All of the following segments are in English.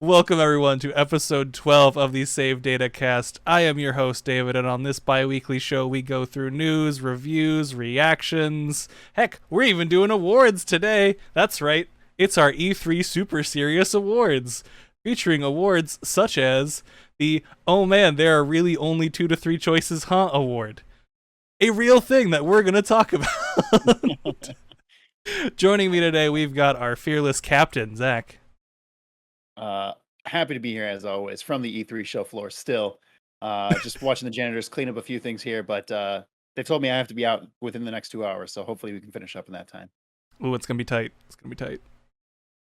Welcome everyone to episode 12 of the Save Data Cast. I am your host David, and on this bi-weekly show we go through news, reviews, reactions. Heck, we're even doing awards today. That's right. It's our E3 Super Serious Awards, featuring awards such as the "Oh man, there are really only 2 to 3 choices, huh?" award. A real thing that we're going to talk about. Joining me today, we've got our fearless captain, Zach. Happy to be here as always from the E3 show floor still. Just watching the janitors clean up a few things here, but they told me I have to be out within the next 2 hours, so hopefully we can finish up in that time. Ooh, it's gonna be tight. It's gonna be tight.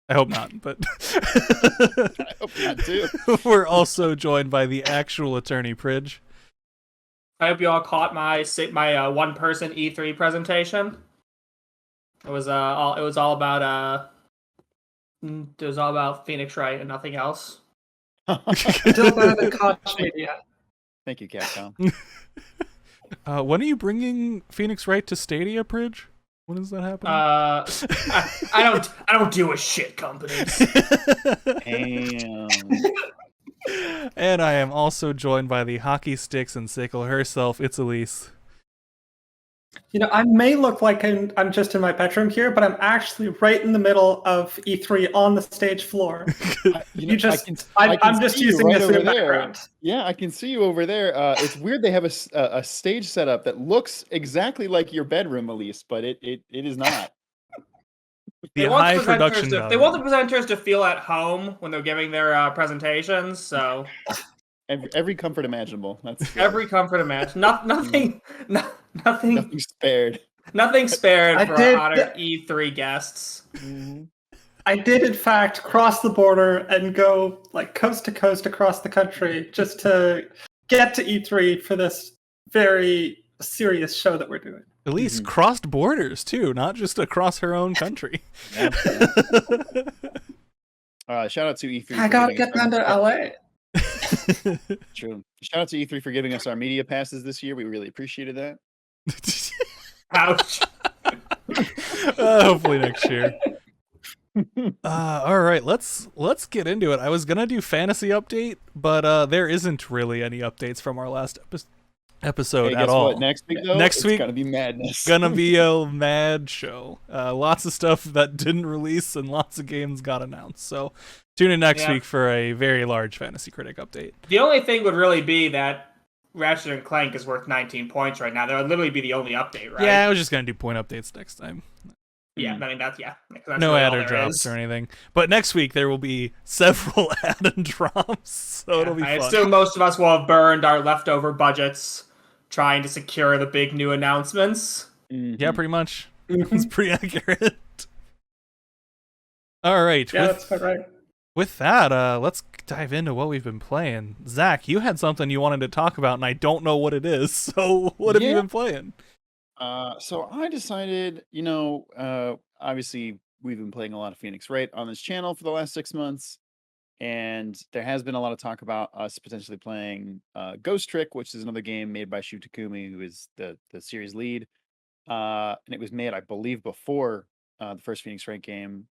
I hope not, but I hope not too. We're also joined by the actual attorney, Prij. I hope you all caught my one-person E3 presentation. It was all about Phoenix Wright and nothing else. Still haven't caught me yet. Thank you, Capcom. When are you bringing Phoenix Wright to Stadia, Prij? When is that happening? I don't deal with shit companies. Damn. And I am also joined by the hockey sticks and sickle herself. It's Elise. You know, I may look like I'm just in my bedroom here, but I'm actually right in the middle of E3 on the stage floor. I'm just using this in the background. Yeah, I can see you over there. It's weird they have a stage setup that looks exactly like your bedroom, Elise, but it is not. They want the presenters to feel at home when they're giving their presentations. So every comfort imaginable. That's every comfort imaginable. Nothing spared. Nothing spared for our honored E3 guests. I did, in fact, cross the border and go like coast to coast across the country just to get to E3 for this very serious show that we're doing. Elise crossed borders too, not just across her own country. Shout out to E3. I gotta get down to LA. True. Shout out to E3 for giving us our media passes this year. We really appreciated that. Ouch. Hopefully next year. All right, let's get into it. I was gonna do fantasy update, but there isn't really any updates from our last episode at all. What? Next week, though, next week gonna be madness. Gonna be a mad show. Lots of stuff that didn't release and lots of games got announced. So tune in next week for a very large Fantasy Critic update. The only thing would really be that Ratchet Clank is worth 19 points right now. That would literally be the only update, right? Yeah, I was just gonna do point updates next time. Yeah, I mean that's no really adder drops or anything. But next week there will be several add and drops, so it'll be fun. I assume most of us will have burned our leftover budgets trying to secure the big new announcements. Yeah, pretty much. It's pretty accurate. All right. Yeah, that's about right. With that, let's dive into what we've been playing. Zach, you had something you wanted to talk about, and I don't know what it is. So what have you been playing? So I decided, obviously we've been playing a lot of Phoenix Wright on this channel for the last 6 months, and there has been a lot of talk about us potentially playing Ghost Trick, which is another game made by Shu Takumi, who is the series lead. And it was made, I believe, before the first Phoenix Wright game.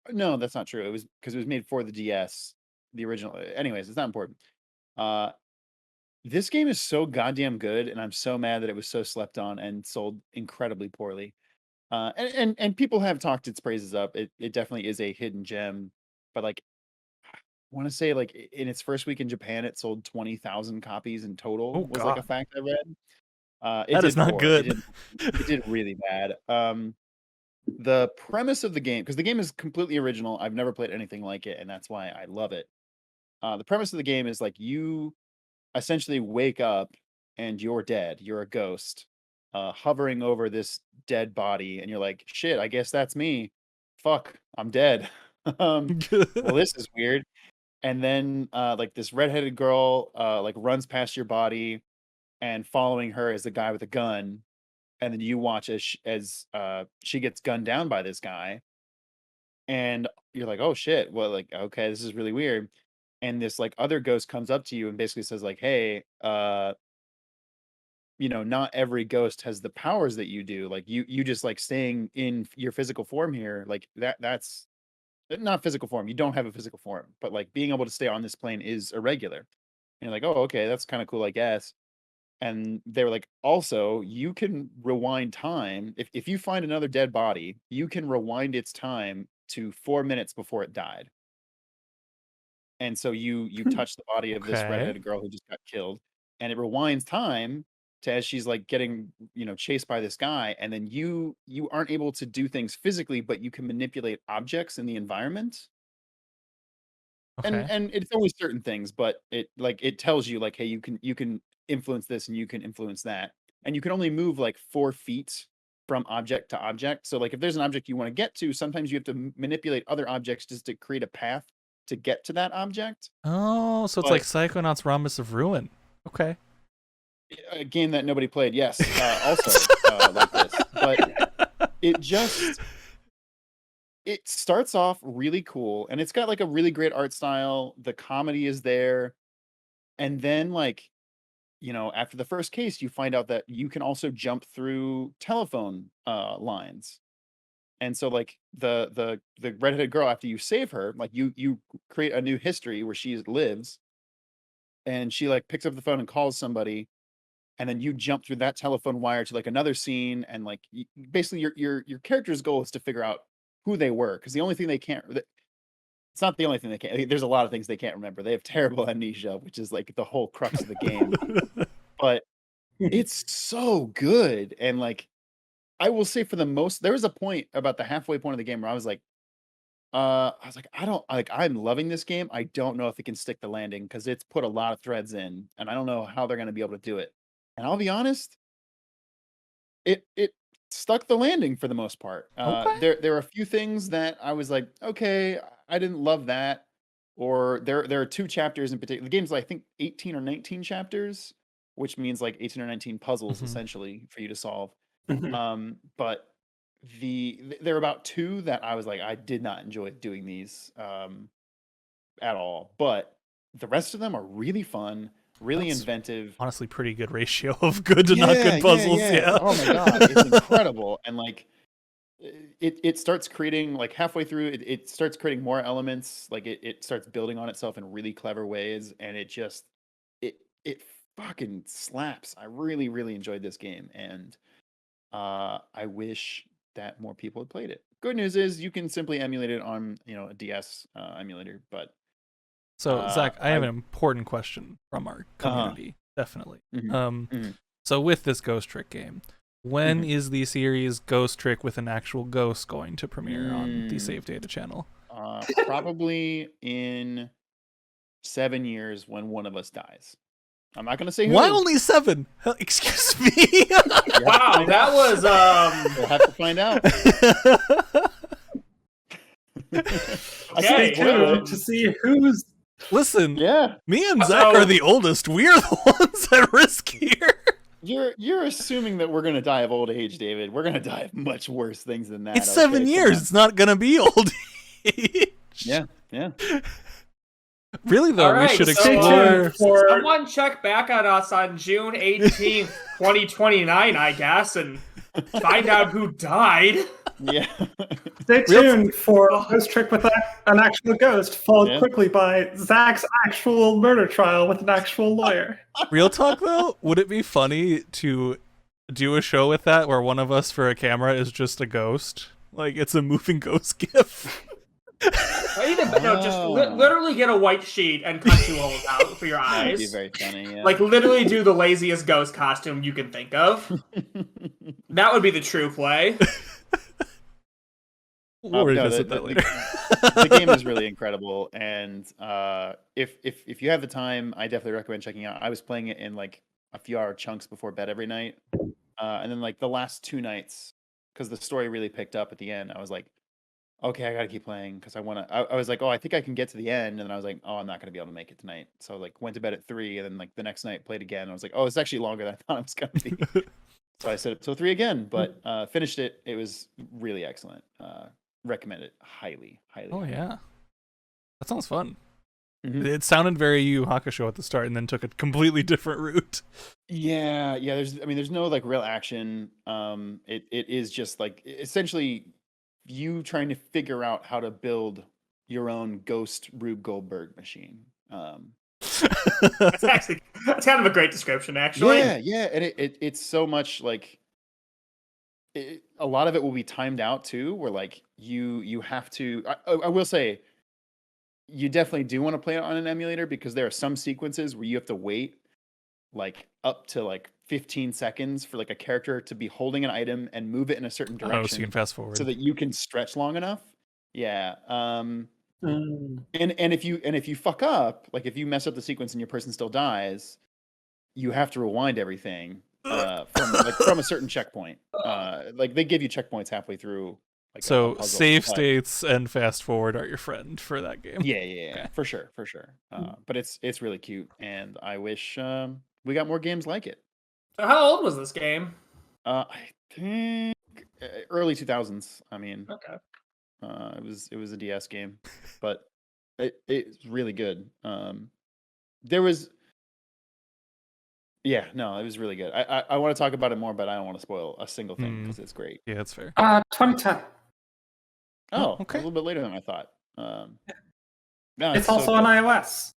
No, that's not true. It was because it was made for the DS, the original. Anyways, it's not important. This game is so goddamn good, and I'm so mad that it was so slept on and sold incredibly poorly. And people have talked its praises up. It definitely is a hidden gem, but I want to say in its first week in Japan, it sold 20,000 copies in total. Oh, was God. a fact I read. That is not good. It did really bad. The premise of the game, because the game is completely original. I've never played anything like it, and that's why I love it. The premise of the game is you essentially wake up and you're dead. You're a ghost hovering over this dead body, and you're like, shit, I guess that's me. Fuck, I'm dead. Well, this is weird. And then this redheaded girl runs past your body, and following her is a guy with a gun. And then you watch as she gets gunned down by this guy, and you're like, oh shit, well, okay, this is really weird. And this other ghost comes up to you and basically says hey, not every ghost has the powers that you do. You just staying in your physical form here, that's not physical form. You don't have a physical form, but like being able to stay on this plane is irregular. And you're like, oh, okay, that's kind of cool, I guess. And they were like, also, you can rewind time. If you find another dead body, you can rewind its time to 4 minutes before it died. And so you touch the body of this Okay. redheaded girl who just got killed, and it rewinds time to as she's like getting chased by this guy, and then you aren't able to do things physically, but you can manipulate objects in the environment. Okay. And it's always certain things, but it tells you like, hey, you can influence this and you can influence that, and you can only move like 4 feet from object to object. So like if there's an object you want to get to, sometimes you have to manipulate other objects just to create a path to get to that object. Oh, so it's like Psychonauts Rhombus of Ruin. Okay. A game that nobody played, yes. Also like this, but it starts off really cool, and it's got like a really great art style. The comedy is there, and then like after the first case, you find out that you can also jump through telephone lines. And so like the redheaded girl, after you save her, like you create a new history where she lives, and she like picks up the phone and calls somebody, and then you jump through that telephone wire to like another scene, and like basically your character's goal is to figure out who they were, because the only thing they can't it's not the only thing they can't. There's a lot of things they can't remember. They have terrible amnesia, which is like the whole crux of the game. But it's so good, and like I will say there was a point about the halfway point of the game where I was like, I'm loving this game. I don't know if it can stick the landing, because it's put a lot of threads in, and I don't know how they're going to be able to do it. And I'll be honest, it stuck the landing for the most part. Okay. There are a few things that I was like, okay, I didn't love that, or there are 2 chapters in particular. The game's like, I think 18 or 19 chapters, which means like 18 or 19 puzzles essentially for you to solve. But there are about 2 that I was like, I did not enjoy doing these at all. But the rest of them are really fun, really That's inventive. Honestly, pretty good ratio of good to not good puzzles. Yeah. Oh my god, it's incredible. And like it starts creating, like halfway through, it starts creating more elements. Like it starts building on itself in really clever ways, and it fucking slaps. I really, really enjoyed this game, and I wish that more people had played it. Good news is you can simply emulate it on a DS emulator. But So Zach, I have an important question from our community. Definitely. So with this Ghost Trick game, when is the series Ghost Trick with an actual ghost going to premiere on the Save Data channel? Probably in 7 years, when one of us dies. I'm not gonna say who. Why only 7? Excuse me. Wow, that was We'll have to find out. Stay tuned to see who's. Listen, Yeah, me and Zach are the oldest. We're the ones at risk here. you're assuming that we're gonna die of old age, David. We're gonna die of much worse things than that. It's 7 years. It's not gonna be old age. Yeah. Really though, All we should right, so, explore. someone check back on us on June 18th, 2029, I guess, and find out who died. Yeah. Stay tuned for Ghost Trick with an actual ghost, followed quickly by Zach's actual murder trial with an actual lawyer. Real talk though, would it be funny to do a show with that where one of us for a camera is just a ghost? Like it's a moving ghost gif. Just literally get a white sheet and cut 2 holes out for your eyes. That'd be very funny. Yeah. Like literally do the laziest ghost costume you can think of. That would be the true play. We'll revisit that later. The game is really incredible, and if you have the time, I definitely recommend checking out. I was playing it in like a few hour chunks before bed every night, and then like the last 2 nights, because the story really picked up at the end, I was like, okay, I gotta keep playing, because I was like, oh, I think I can get to the end, and then I was like, oh, I'm not gonna be able to make it tonight. So like went to bed at 3, and then like the next night played again, and I was like, oh, it's actually longer than I thought it was gonna be. So I set it till 3 again, but finished it. It was really excellent. Recommend it highly. Oh yeah, that sounds fun. Mhm. It sounded very Yu Yu Hakusho at the start, and then took a completely different route. Yeah. There's no like real action. It is just like essentially you trying to figure out how to build your own ghost Rube Goldberg machine. That's kind of a great description, actually. Yeah, and it's so much like a lot of it will be timed out too, where like you have to. I will say, you definitely do want to play it on an emulator because there are some sequences where you have to wait like up to like 15 seconds for like a character to be holding an item and move it in a certain direction. Oh, so you can fast forward so that you can stretch long enough. Yeah. And if you fuck up, like if you mess up the sequence and your person still dies, you have to rewind everything from a certain checkpoint. Like they give you checkpoints halfway through. Like so save states and fast forward are your friend for that game. Yeah, okay. for sure. But it's really cute, and I wish we got more games like it. So how old was this game? I think early 2000s. I mean, okay. It was a DS game, but it's really good. There was. Yeah, no, it was really good. I want to talk about it more, but I don't want to spoil a single thing because it's great. Yeah, that's fair. 2010. Oh, okay. A little bit later than I thought. No, it's also on iOS.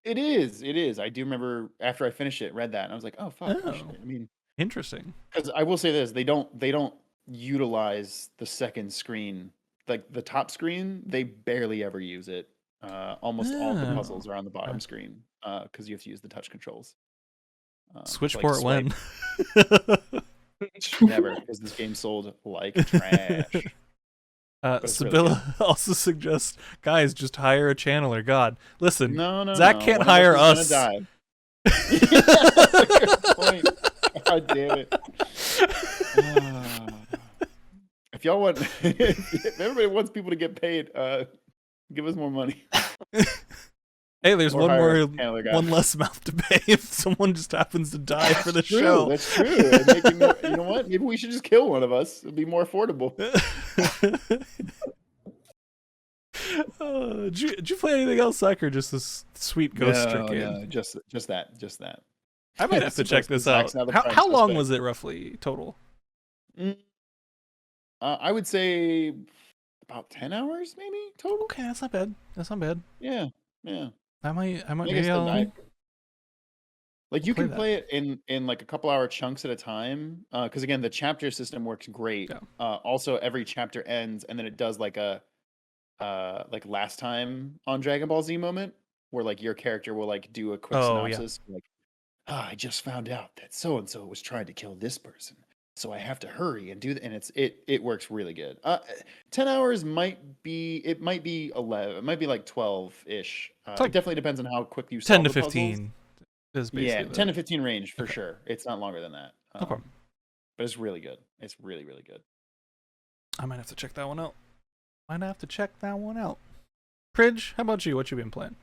It is. I do remember after I finished it, read that, and I was like, "Oh fuck!" Oh. I mean, interesting. Because I will say this: they don't utilize the second screen, like the top screen. They barely ever use it. Almost all the puzzles are on the bottom screen because you have to use the touch controls. Switch like port when? Never, because this game sold like trash. Sibylla really also suggests, guys, just hire a channeler. God, listen, no, Zach can't hire us. Yeah, that's a good point. God damn it. If y'all want, if everybody wants people to get paid, give us more money. Hey, there's one less mouth to pay if someone just happens to die for the show. That's true. You know what? Maybe we should just kill one of us. It'd be more affordable. Did you play anything else, Zach, or just this sweet ghost trick game? No, just that. I might have to check this out. How long was it roughly total? I would say about 10 hours, maybe total. Okay, that's not bad. Yeah. I might like you can play it in like a couple hour chunks at a time because again the chapter system works great. Also every chapter ends and then it does like a like last time on Dragon Ball Z moment where like your character will like do a quick synopsis like I just found out that so and so was trying to kill this person, so I have to hurry and do that, and it works really good. 10 hours might be 11, it might be like 12-ish. It definitely depends on how quick you solve 10 to the 15 is basically 10 to 15 range for sure. It's not longer than that. Okay. But it's really good. It's really, really good. I might have to check that one out. Prij, how about you? What you been playing?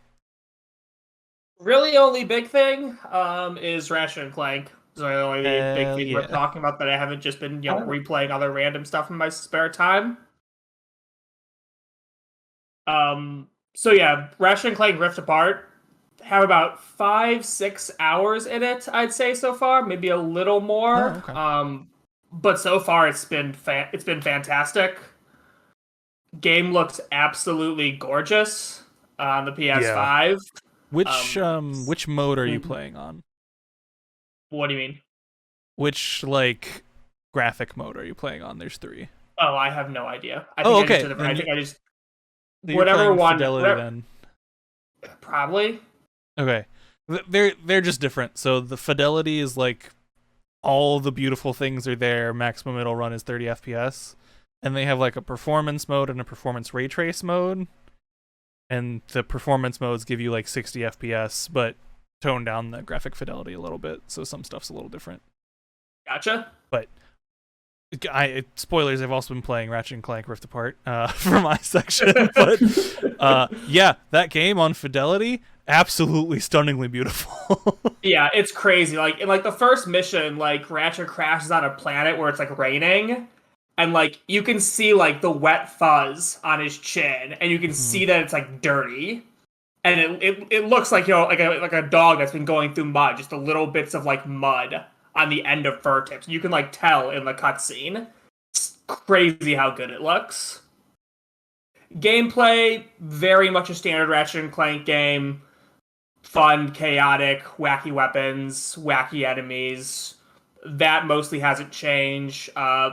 Really only big thing is Ratchet Clank. So the only big thing we're talking about that I haven't just been replaying other random stuff in my spare time. So yeah, Ratchet Clank Rift Apart have about 5-6 hours in it, I'd say so far, maybe a little more. But so far it's been fantastic. Game looks absolutely gorgeous on the PS5. Which mode are you playing on? What do you mean? Which like graphic mode are you playing on? There's 3. Oh, I have no idea. I think I just whatever one. Then. Probably. Okay, they're just different. So the fidelity is like all the beautiful things are there. Maximum it'll run is 30 FPS, and they have like a performance mode and a performance ray trace mode. And the performance modes give you like 60 FPS, but tone down the graphic fidelity a little bit, so some stuff's a little different. Gotcha. But spoilers, I've also been playing Ratchet Clank Rift Apart for my section. But yeah, that game on fidelity, absolutely stunningly beautiful. Yeah, it's crazy. Like in like the first mission, like Ratchet crashes on a planet where it's like raining. And, like, you can see, like, the wet fuzz on his chin, and you can see that it's, like, dirty. And it looks like, you know, like a dog that's been going through mud, just the little bits of, like, mud on the end of fur tips. You can, like, tell in the cutscene. It's crazy how good it looks. gameplay, very much a standard Ratchet and Clank game. Fun, chaotic, wacky weapons, wacky enemies. That mostly hasn't changed.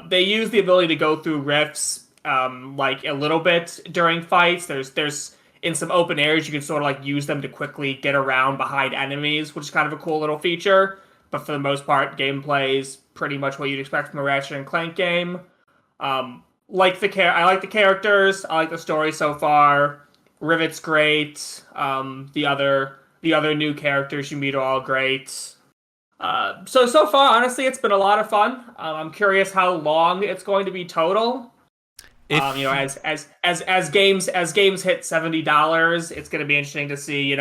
They use the ability to go through rifts, like a little bit during fights. There's in some open areas you can sort of like use them to quickly get around behind enemies, which is kind of a cool little feature. But for the most part, gameplay is pretty much what you'd expect from a Ratchet and Clank game. I like the characters. I like the story so far. Rivet's great. The other new characters you meet are all great. So far, honestly, it's been a lot of fun. I'm curious how long it's going to be total. As games hit $70, it's going to be interesting to see,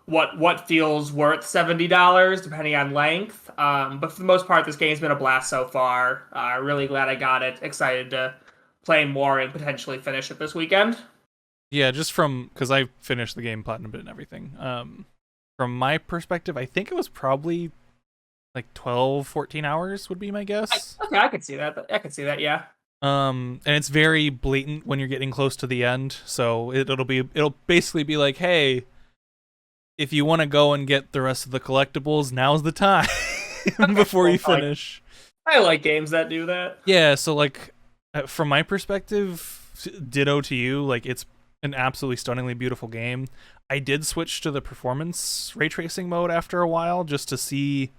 what feels worth $70 depending on length. But for the most part, this game's been a blast so far. Really glad I got it. Excited to play more and potentially finish it this weekend. Yeah, just because I finished the game, platinum and everything. From my perspective, I think it was probably like 12, 14 hours would be my guess. Okay, I could see that. Yeah. And it's very blatant when you're getting close to the end. So it'll basically be like, hey, if you want to go and get the rest of the collectibles, now's the time before you finish. I like games that do that. Yeah. So like, from my perspective, ditto to you. Like, it's an absolutely stunningly beautiful game. I did switch to the performance ray tracing mode after a while just to see.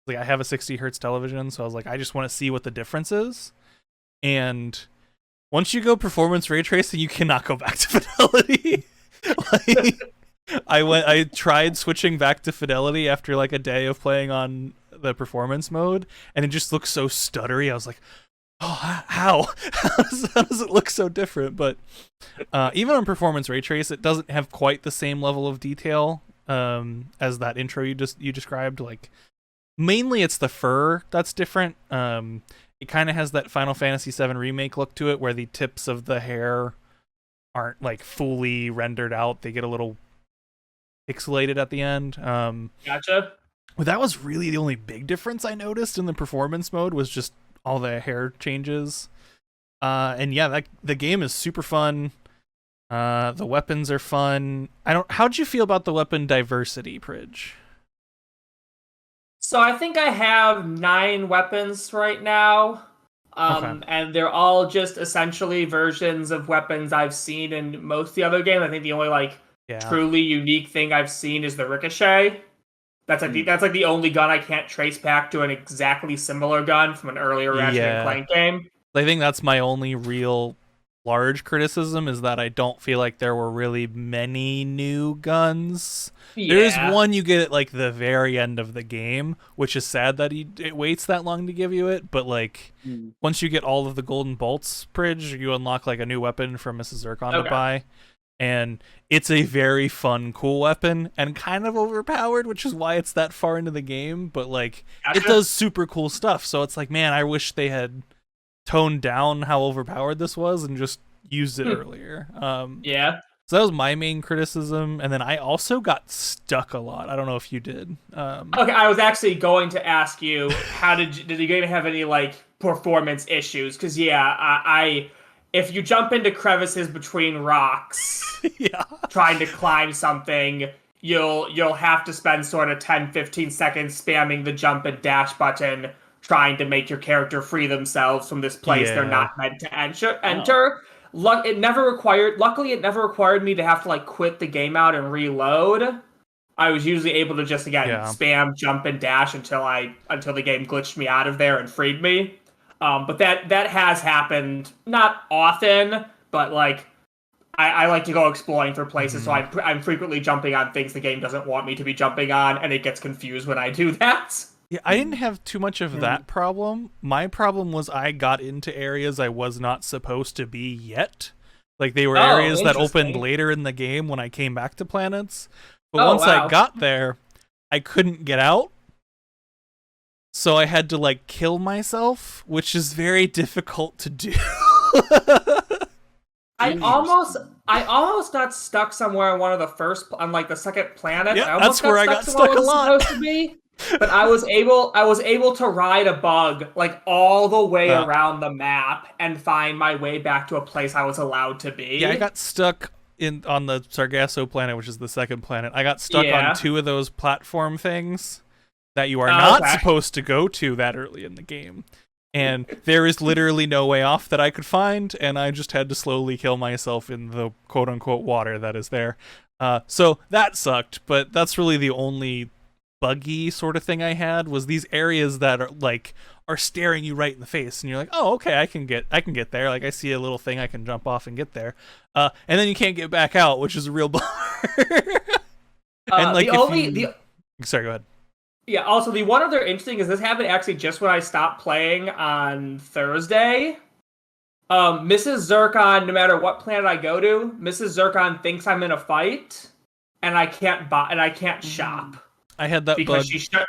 Like, I have a 60 hertz television, so I was like, I just want to see what the difference is. And once you go performance ray tracing, you cannot go back to fidelity. I tried switching back to fidelity after like a day of playing on the performance mode, and it just looks so stuttery. I was like, oh, how does it look so different? But even on performance ray trace, it doesn't have quite the same level of detail as that intro you described. Like, mainly it's the fur that's different. It kind of has that Final Fantasy VII Remake look to it, where the tips of the hair aren't like fully rendered out. They get a little pixelated at the end. Gotcha. Well, that was really the only big difference I noticed in the performance mode, was just all the hair changes. And yeah, the game is super fun. The weapons are fun. How'd you feel about the weapon diversity, Prij? So I think I have 9 weapons right now. Okay. And they're all just essentially versions of weapons I've seen in most of the other games. I think the only truly unique thing I've seen is the Ricochet. That's like the only gun I can't trace back to an exactly similar gun from an earlier Ratchet and Clank game. I think that's my only real large criticism, is that I don't feel like there were really many new guns. Yeah. There is one you get at like the very end of the game, which is sad that it waits that long to give you it. But like, once you get all of the golden bolts, Prij, you unlock like a new weapon from Mrs. Zircon to buy. And it's a very fun, cool weapon, and kind of overpowered, which is why it's that far into the game. But like, it does super cool stuff. So it's like, man, I wish they had toned down how overpowered this was and just used it earlier. Yeah. So that was my main criticism. And then I also got stuck a lot. I don't know if you did. Okay, I was actually going to ask you, did the game have any like performance issues? Because I if you jump into crevices between rocks, trying to climb something, you'll have to spend sort of 10-15 seconds spamming the jump and dash button, trying to make your character free themselves from this place they're not meant to enter. Luckily, it never required me to have to like quit the game out and reload. I was usually able to just spam jump and dash until the game glitched me out of there and freed me. But that has happened, not often, but like I like to go exploring for places, so I'm frequently jumping on things the game doesn't want me to be jumping on, and it gets confused when I do that. Yeah, I didn't have too much of that problem. My problem was I got into areas I was not supposed to be yet. Like, they were areas that opened later in the game when I came back to planets. But once I got there, I couldn't get out. So I had to, like, kill myself, which is very difficult to do. I almost got stuck somewhere on the second planet. Yeah, that's where I got stuck a lot. Supposed to be. But I was able to ride a bug like all the way around the map and find my way back to a place I was allowed to be. Yeah, I got stuck on the Sargasso planet, which is the second planet. I got stuck on 2 of those platform things that you are not supposed to go to that early in the game. And there is literally no way off that I could find, and I just had to slowly kill myself in the quote-unquote water that is there. So that sucked, but that's really the only buggy sort of thing I had, was these areas that are staring you right in the face, and you're like, oh, okay, I can get there. Like, I see a little thing, I can jump off and get there. And then you can't get back out, which is a real bummer. And like, sorry, go ahead. Yeah, also, the one other interesting is this happened actually just when I stopped playing on Thursday. Mrs. Zircon, no matter what planet I go to, Mrs. Zircon thinks I'm in a fight, and I can't shop. I had that because bug.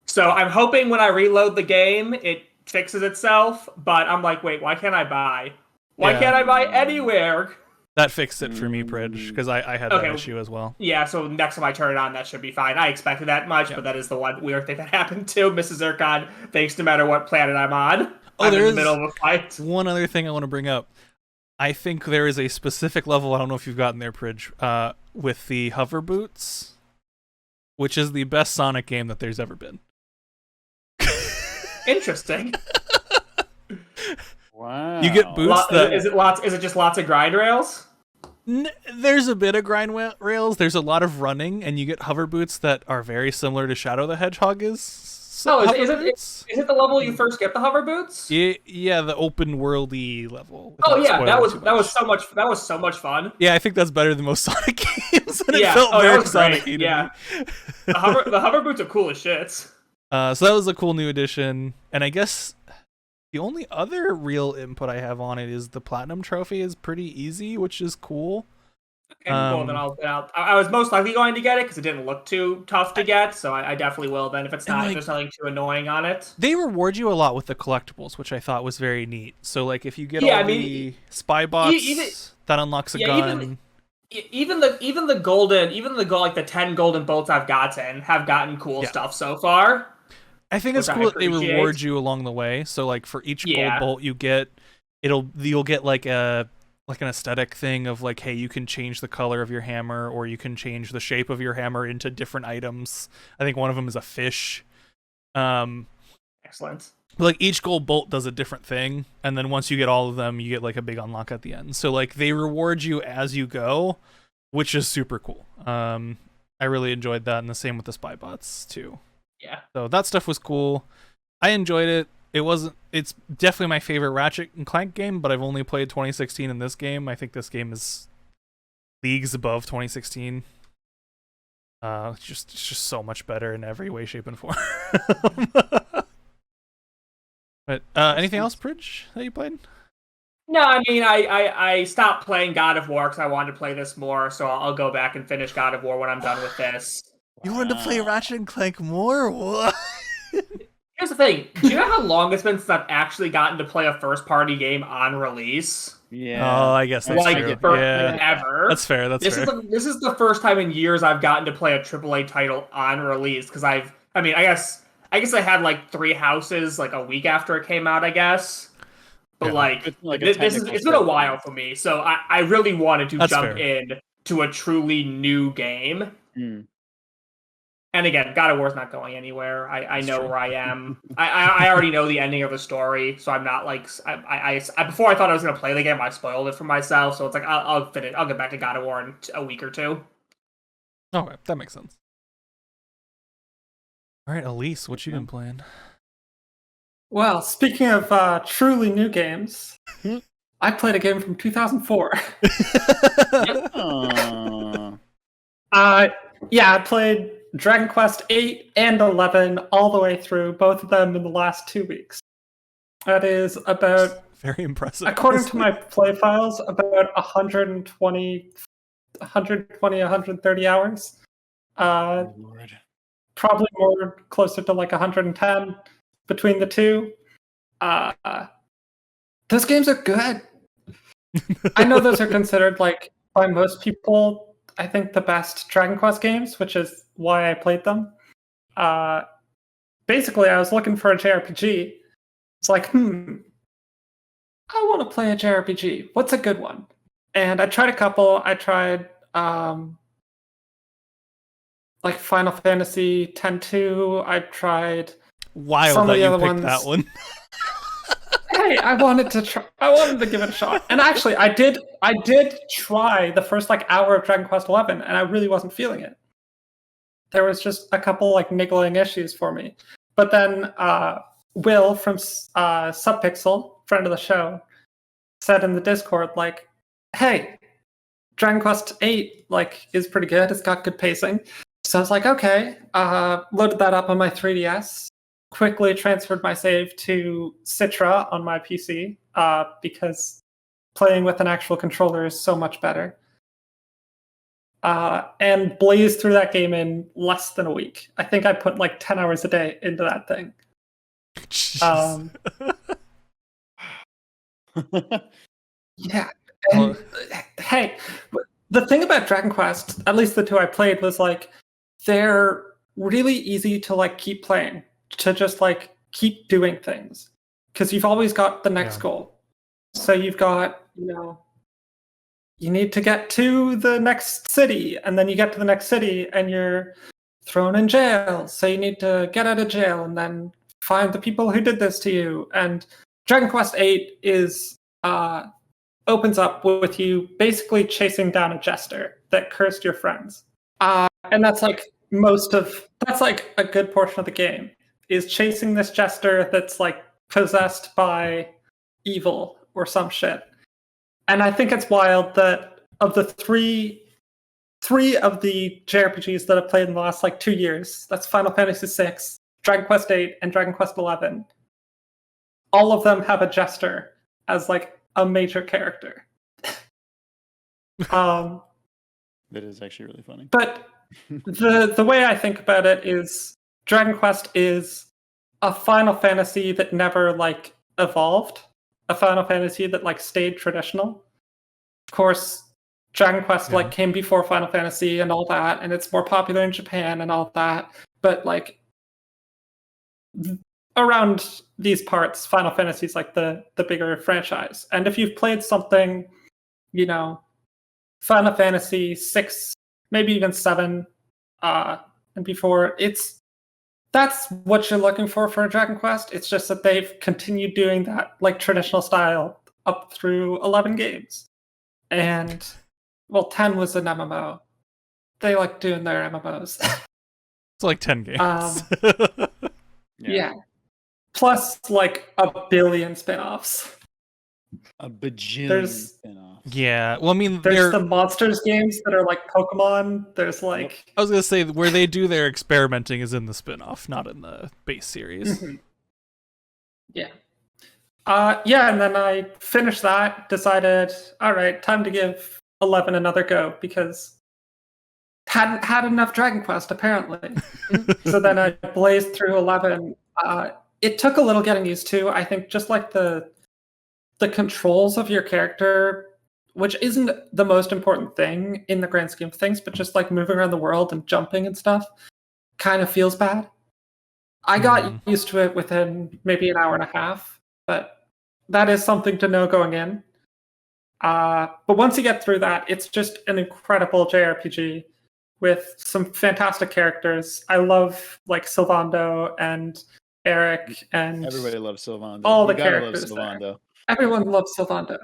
So I'm hoping when I reload the game, it fixes itself, but I'm like, wait, why can't I buy? Why can't I buy anywhere? That fixed it for me, Prij, because I had that issue as well. Yeah, so next time I turn it on, that should be fine. I expected that much, but that is the one weird thing that happened too. Mrs. Zircon thinks no matter what planet I'm on, I'm in the middle of a fight. One other thing I want to bring up. I think there is a specific level, I don't know if you've gotten there, Prij, with the hover boots, which is the best Sonic game that there's ever been. Interesting. Wow. You get boots is it just lots of grind rails? There's a bit of grind rails. There's a lot of running, and you get hover boots that are very similar to Shadow the Hedgehog is. Is it the level you first get the hover boots? Yeah, the open worldy level. Oh yeah, that was so much fun. Yeah, I think that's better than most Sonic games, and it felt very Sonic-y. Yeah, the hover boots are cool as shit. So that was a cool new addition, and I guess the only other real input I have on it is the Platinum Trophy is pretty easy, which is cool. Okay, well then I was most likely going to get it because it didn't look too tough to get, so I definitely will then if it's not, if there's nothing too annoying on it. They reward you a lot with the collectibles, which I thought was very neat. So like if you get all the spy bots, that unlocks a gun. Even the golden like the 10 golden bolts have gotten cool stuff so far. I think it's cool that they reward you along the way. So like for each gold bolt you get, you'll get like an aesthetic thing of like, hey, you can change the color of your hammer, or you can change the shape of your hammer into different items. I think one of them is a fish. Excellent. Like each gold bolt does a different thing, and then once you get all of them, you get like a big unlock at the end. So like they reward you as you go, which is super cool. I really enjoyed that, and the same with the spy bots too. Yeah. So that stuff was cool. I enjoyed it. It's definitely my favorite Ratchet and Clank game, but I've only played 2016 in this game. I think this game is leagues above 2016. It's just so much better in every way, shape, and form. But anything else, Prij, that you played? No, I mean, I stopped playing God of War because I wanted to play this more, so I'll go back and finish God of War when I'm done with this. You wanted to play Ratchet and Clank more? What? Here's the thing. Do you know how long it's been since I've actually gotten to play a first-party game on release? Yeah. Oh, I guess that's true. Ever. That's fair. This is the first time in years I've gotten to play a AAA title on release because I guess I had like 3 houses like a week after it came out, I guess. But it's been a while for me, so I really wanted to jump in to a truly new game. Mm. And again, God of War's not going anywhere. I know where I am. I already know the ending of the story, so I'm not like I before I thought I was gonna play the game, I spoiled it for myself. So it's like I'll get back to God of War in a week or 2. Okay, that makes sense. All right, Elise, what you been playing? Well, speaking of truly new games, I played a game from 2004. I played Dragon Quest 8 and 11 all the way through, both of them in the last 2 weeks. That is about... Very impressive. According to my play files, about 130 hours. Lord. Probably more closer to like 110 between the two. Those games are good. I know those are considered, like, by most people, I think the best Dragon Quest games, which is why I played them. basically I was looking for a JRPG. It's like, I want to play a JRPG. What's a good one? And I tried a couple. I tried like Final Fantasy X-2. I tried Wild some that of the you other picked ones. that one. Hey, I wanted to try. I wanted to give it a shot. And actually, I did try the first like hour of Dragon Quest XI, and I really wasn't feeling it. There was just a couple like niggling issues for me. But then Will from Subpixel, friend of the show, said in the Discord, like, hey, Dragon Quest VIII like is pretty good. It's got good pacing. So I was like, okay. Loaded that up on my 3DS. Quickly transferred my save to Citra on my PC because playing with an actual controller is so much better. And blazed through that game in less than a week. I think I put like 10 hours a day into that thing. Yeah. And hey, the thing about Dragon Quest, at least the two I played, was like they're really easy to like keep playing, to just like keep doing things, because you've always got the next goal. So you've got, you need to get to the next city, and then you get to the next city and you're thrown in jail. So you need to get out of jail and then find the people who did this to you. And Dragon Quest VIII is opens up with you basically chasing down a jester that cursed your friends. And that's like a good portion of the game, is chasing this jester that's like possessed by evil or some shit. And I think it's wild that of the three of the JRPGs that I've played in the last like 2 years, that's Final Fantasy VI, Dragon Quest VIII, and Dragon Quest XI, all of them have a jester as like a major character. That is actually really funny. But the way I think about it is Dragon Quest is a Final Fantasy that never like evolved, a Final Fantasy that like stayed traditional. Of course, Dragon Quest like came before Final Fantasy and all that, and it's more popular in Japan and all that. But like around these parts, Final Fantasy is like the bigger franchise. And if you've played something, Final Fantasy 6, maybe even 7, and before, that's what you're looking for a Dragon Quest. It's just that they've continued doing that like traditional style up through 11 games. And 10 was an MMO. They like doing their MMOs. It's like 10 games. Yeah. Plus like a billion spin-offs. A bajillion spin-offs. Yeah. Well, I mean, there's the Monsters games that are like Pokemon. There's like... I was going to say, where they do their experimenting is in the spin-off, not in the base series. Mm-hmm. Yeah. And then I finished that, decided, all right, time to give 11 another go, because hadn't had enough Dragon Quest, apparently. So then I blazed through 11. It took a little getting used to. I think just like the controls of your character, which isn't the most important thing in the grand scheme of things, but just like moving around the world and jumping and stuff kind of feels bad. I got used to it within maybe an hour and a half, but that is something to know going in. But once you get through that, it's just an incredible JRPG with some fantastic characters. I love like Sylvando and Eric, and everybody loves Sylvando. All the characters there. Everyone loves Sylvando.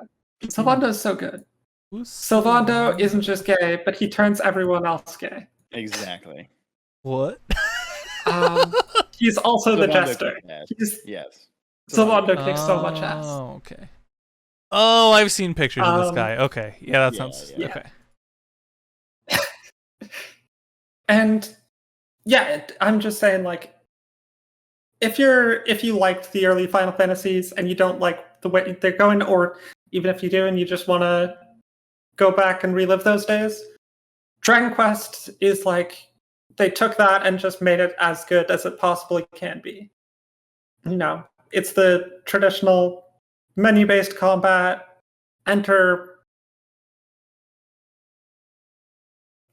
Sylvando is so good. Sylvando isn't just gay, but he turns everyone else gay. Exactly. What? He's also Sylvando the jester. Yes. Sylvando kicks so much ass. Oh, okay. Oh, I've seen pictures of this guy. Okay. Yeah, that sounds... Yeah. Okay. And I'm just saying, like, if you liked the early Final Fantasies and you don't like the way they're going, or even if you do and you just want to go back and relive those days, Dragon Quest is like, they took that and just made it as good as it possibly can be. It's the traditional menu-based combat, enter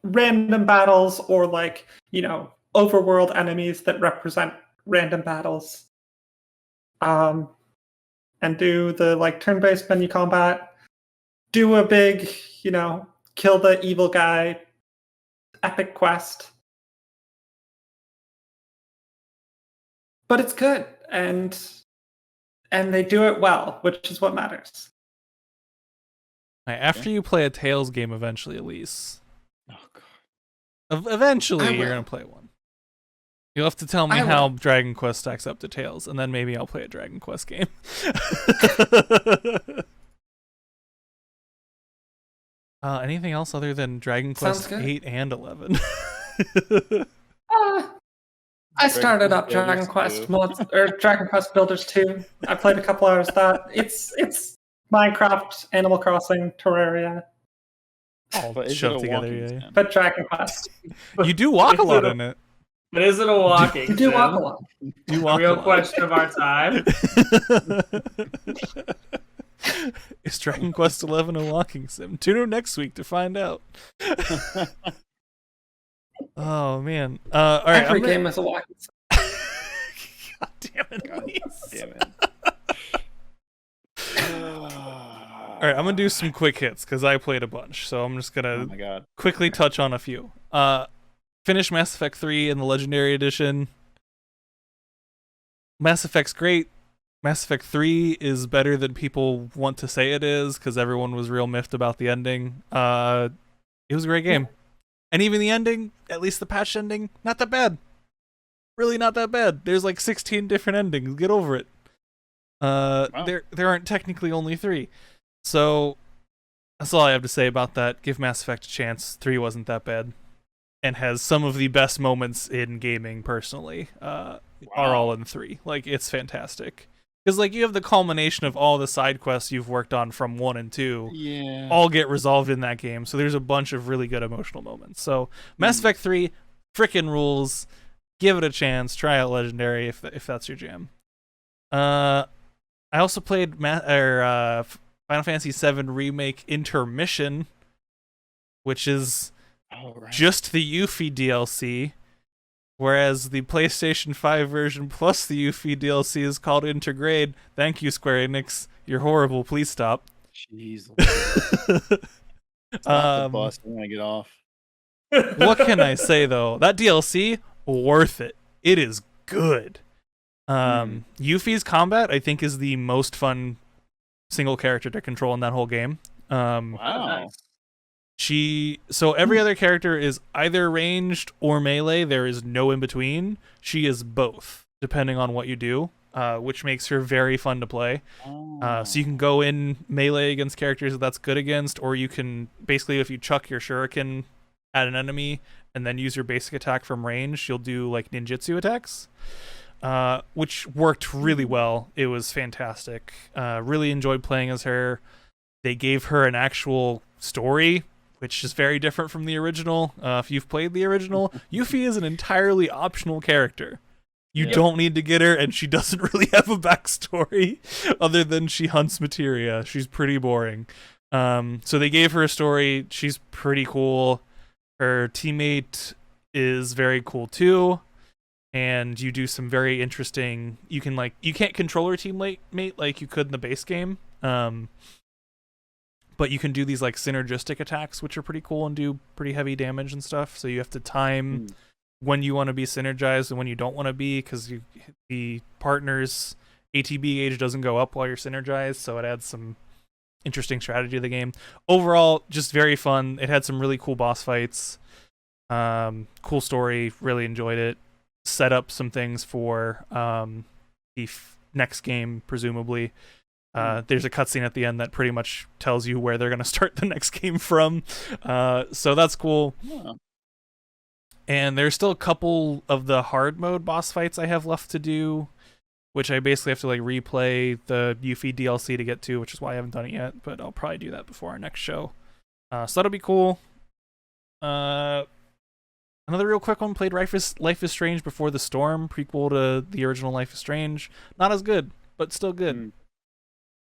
random battles, or like, overworld enemies that represent random battles. And do the like turn-based menu combat. Do a big, kill the evil guy epic quest. But it's good, and they do it well, which is what matters. After you play a Tales game eventually, Elise. Oh god. Eventually you're gonna play one. You'll have to tell me how Dragon Quest stacks up to Tales, and then maybe I'll play a Dragon Quest game. Anything else other than Dragon Quest 8 and 11? I started up Dragon Quest Dragon Quest Builders 2. I played a couple hours of that. It's Minecraft, Animal Crossing, Terraria. All shoved together, yeah. But Dragon Quest. You do walk a lot in it. But is it a walking? You do walk a lot. You walk Real question of our time. Is Dragon Quest 11 a walking sim? Tune in next week to find out. Oh man! All right, every game is a walking sim. God damn it! God damn it! All right, I'm gonna do some quick hits because I played a bunch, so I'm just gonna quickly touch on a few. Finish Mass Effect 3 in the Legendary Edition. Mass Effect's great. Mass Effect 3 is better than people want to say it is because everyone was real miffed about the ending. It was a great game. And even the ending, at least the patch ending, not that bad. Really not that bad. There's like 16 different endings. Get over it. Wow. There aren't technically only 3. So that's all I have to say about that. Give Mass Effect a chance. 3 wasn't that bad. And has some of the best moments in gaming, personally. Are all in 3. Like, it's fantastic. Because, like, you have the culmination of all the side quests you've worked on from 1 and 2. All get resolved in that game. So there's a bunch of really good emotional moments. So Mass Effect 3, frickin' rules. Give it a chance. Try out Legendary if that's your jam. I also played Final Fantasy VII Remake Intermission, which is just the Yuffie DLC. Whereas the PlayStation 5 version plus the Yuffie DLC is called Intergrade. Thank you, Square Enix. You're horrible. Please stop. Jeez. The boss. I want to get off. What can I say, though? That DLC, worth it. It is good. Yuffie's combat, I think, is the most fun single character to control in that whole game. Wow. So every other character is either ranged or melee. There is no in between. She is both, depending on what you do, which makes her very fun to play. So you can go in melee against characters that that's good against, or you can basically, if you chuck your shuriken at an enemy and then use your basic attack from range, you'll do like ninjutsu attacks, which worked really well. It was fantastic. Really enjoyed playing as her. They gave her an actual story, which is very different from the original. If you've played the original, Yuffie is an entirely optional character. You don't need to get her, and she doesn't really have a backstory other than she hunts materia. She's pretty boring. So they gave her a story. She's pretty cool. Her teammate is very cool too. And you do some very interesting... You can't control her teammate like you could in the base game. But you can do these like synergistic attacks, which are pretty cool and do pretty heavy damage and stuff. So you have to time when you want to be synergized and when you don't want to be, because the partner's ATB gauge doesn't go up while you're synergized. So it adds some interesting strategy to the game. Overall, just very fun. It had some really cool boss fights. Cool story. Really enjoyed it. Set up some things for the next game, presumably. There's a cutscene at the end that pretty much tells you where they're going to start the next game from. So that's cool. Yeah. And there's still a couple of the hard mode boss fights I have left to do, which I basically have to like replay the Yuffie DLC to get to, which is why I haven't done it yet, but I'll probably do that before our next show. So that'll be cool. Another real quick one, played Life is Strange Before the Storm, prequel to the original Life is Strange. Not as good, but still good.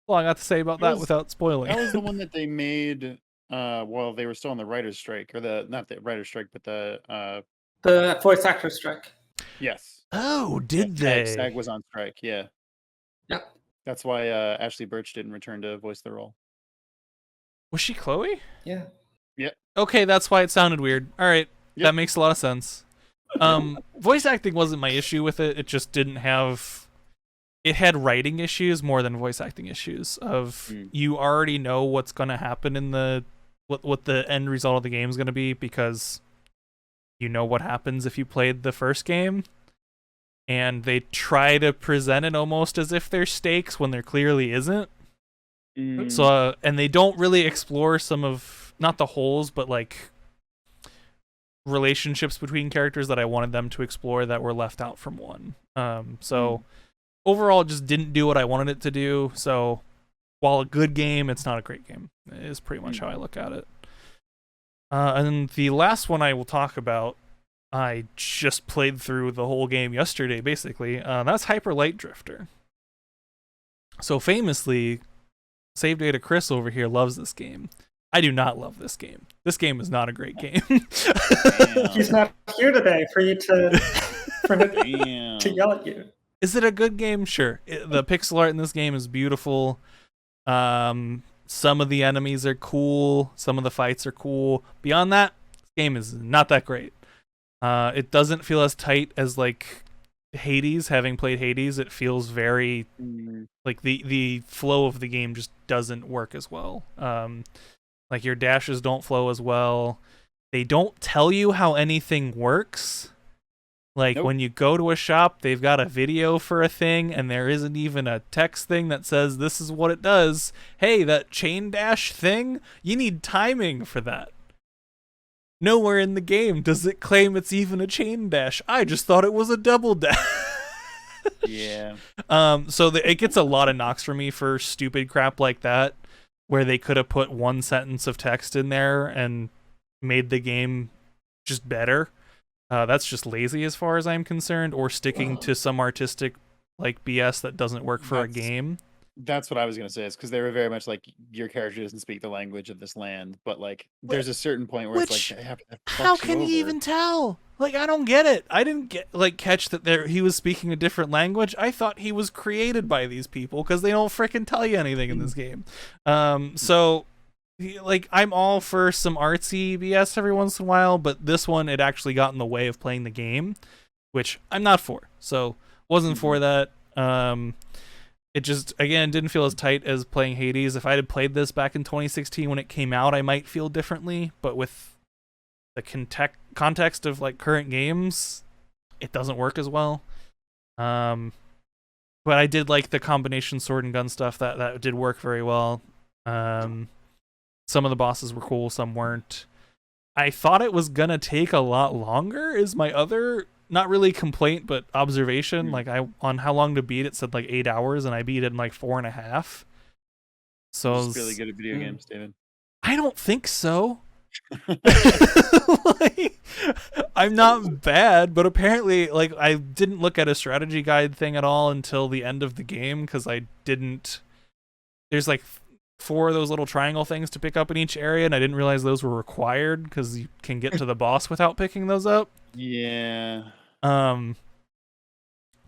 Well, I got to say about that without spoiling. That was the one that they made while they were still on the writer's strike, or not the writer's strike, but the The voice actor strike. Yes. Oh, did they? SAG was on strike. Yeah. Yep. That's why Ashley Birch didn't return to voice the role. Was she Chloe? Yeah. Yep. Okay, that's why it sounded weird. All right, Yep. that makes a lot of sense. Voice acting wasn't my issue with it. It just didn't have. It had writing issues more than voice acting issues. You already know what's going to happen in what the end result of the game is going to be because you know what happens if you played the first game. And they try to present it almost as if there's stakes when there clearly isn't. So, and they don't really explore some of, not the holes, but like relationships between characters that I wanted them to explore that were left out from one. Overall, it just didn't do what I wanted it to do. So, while a good game, it's not a great game. Is pretty much how I look at it. And the last one I will talk about, I just played through the whole game yesterday, basically. That's Hyper Light Drifter. So famously, Save Data Chris over here loves this game. I do not love this game. This game is not a great game. He's not here today for you to yell at you. Is it a good game? Sure. The pixel art in this game is beautiful. Some of the enemies are cool. Some of the fights are cool. Beyond that, this game is not that great. It doesn't feel as tight as like Hades. Having played Hades, it feels very like the flow of the game just doesn't work as well. Like your dashes don't flow as well. They don't tell you how anything works. Like when you go to a shop, they've got a video for a thing and there isn't even a text thing that says this is what it does. Hey, that chain dash thing, you need timing for that. Nowhere in the game does it claim it's even a chain dash. I just thought it was a double dash. Yeah. So it gets a lot of knocks for me for stupid crap like that, where they could have put one sentence of text in there and made the game just better. That's just lazy as far as I'm concerned, or sticking to some artistic like BS that doesn't work for a game. That's what I was going to say, is because they were very much like, your character doesn't speak the language of this land, but like there's a certain point where it's like, they have to how can you even tell? Like, I don't get it. I didn't catch that he was speaking a different language. I thought he was created by these people because they don't frickin' tell you anything in this game. So like, I'm all for some artsy BS every once in a while, but this one, it actually got in the way of playing the game, which I'm not for. So wasn't for that. It just, again, didn't feel as tight as playing Hades. If I had played this back in 2016 when it came out, I might feel differently. But with the context of like current games, it doesn't work as well. But I did like the combination sword and gun stuff. That did work very well. Some of the bosses were cool, some weren't. I thought it was gonna take a lot longer, is my other, not really complaint, but observation. Like, on how long to beat it said like 8 hours, and I beat it in like 4.5. So You're just really good at video games, David. I don't think so. Like, I'm not bad, but apparently, like, I didn't look at a strategy guide thing at all until the end of the game, because I didn't. There's like 4 of those little triangle things to pick up in each area, and I didn't realize those were required because you can get to the boss without picking those up. Yeah.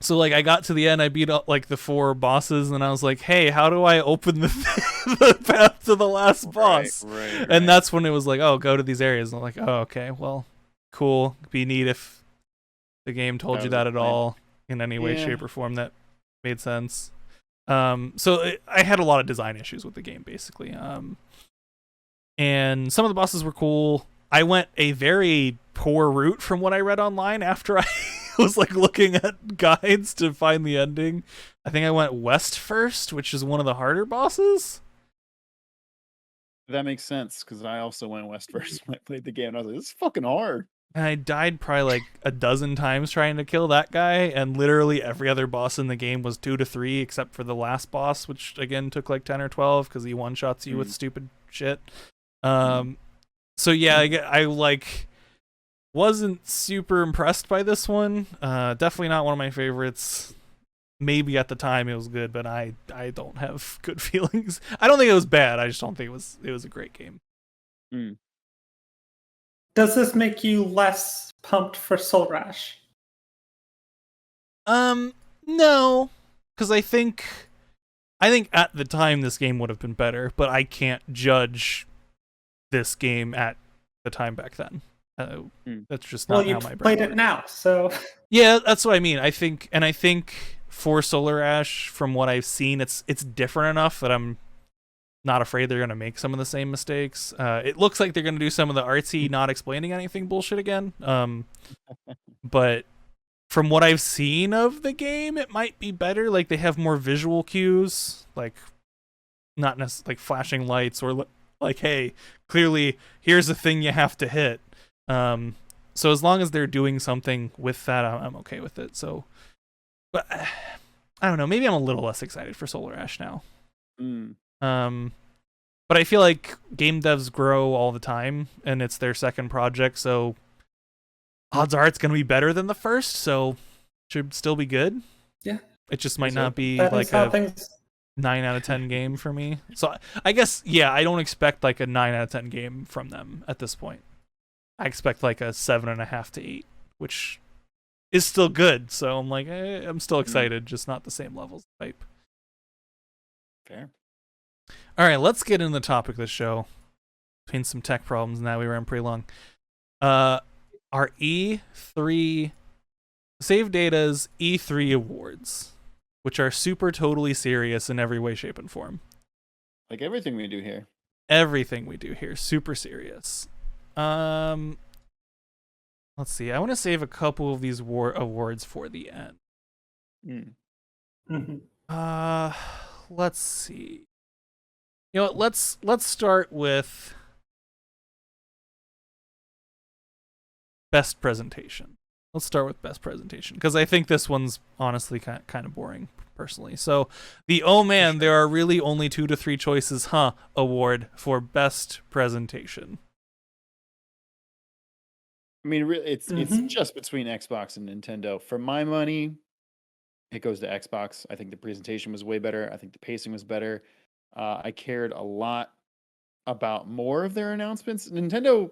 So like, I got to the end, I beat up like the 4 bosses, and I was like, hey, how do I open the path to the last boss? Right. And that's when it was like, oh, go to these areas. And I'm like, oh, okay, well, cool. Be neat if the game told you that at all in any way, shape, or form that made sense. I had a lot of design issues with the game, basically. And some of the bosses were cool. I went a very poor route from what I read online after I was like looking at guides to find the ending. I think I went west first, which is one of the harder bosses. That makes sense, because I also went west first when I played the game, and I was like, this is fucking hard. And I died probably like a dozen times trying to kill that guy, and literally every other boss in the game was 2 to 3, except for the last boss, which again took like 10 or 12 because he one-shots you with stupid shit. So yeah, I like wasn't super impressed by this one. Definitely not one of my favorites. Maybe at the time it was good, but I don't have good feelings. I don't think it was bad. I just don't think it was a great game. Does this make you less pumped for Soul Rash? No, because I think at the time this game would have been better, but I can't judge this game at the time back then. That's just not how my brain played works. it now, so yeah, that's what I mean. I think for Solar Ash, from what I've seen, it's different enough that I'm not afraid they're gonna make some of the same mistakes. It looks like they're gonna do some of the artsy, not explaining anything bullshit again. But from what I've seen of the game, it might be better. Like, they have more visual cues, like not necessarily like flashing lights or like, hey, clearly here's the thing you have to hit. So as long as they're doing something with that, I'm okay with it. So, but I don't know. Maybe I'm a little less excited for Solar Ash now. But I feel like game devs grow all the time, and it's their second project, so odds are it's going to be better than the first, so should still be good. Yeah. It just might not be that like a 9 out of 10 game for me. So I guess, yeah, I don't expect like a 9 out of 10 game from them at this point. I expect like a 7.5 to 8, which is still good. So I'm like, I'm still excited, just not the same levels of hype. Fair. All right, let's get into the topic of the show. Between some tech problems, now we ran pretty long. Our E3 Save Data's E3 awards, which are super totally serious in every way, shape, and form. Like everything we do here. Everything we do here, super serious. Let's see. I want to save a couple of these awards for the end. Let's see. You know what? Let's start with best presentation. Let's start with best presentation, because I think this one's honestly kind of boring, personally. So the "oh man, there are really only 2 to 3 choices, huh?" award for best presentation. I mean, really, it's just between Xbox and Nintendo. For my money, it goes to Xbox. I think the presentation was way better. I think the pacing was better. I cared a lot about more of their announcements. Nintendo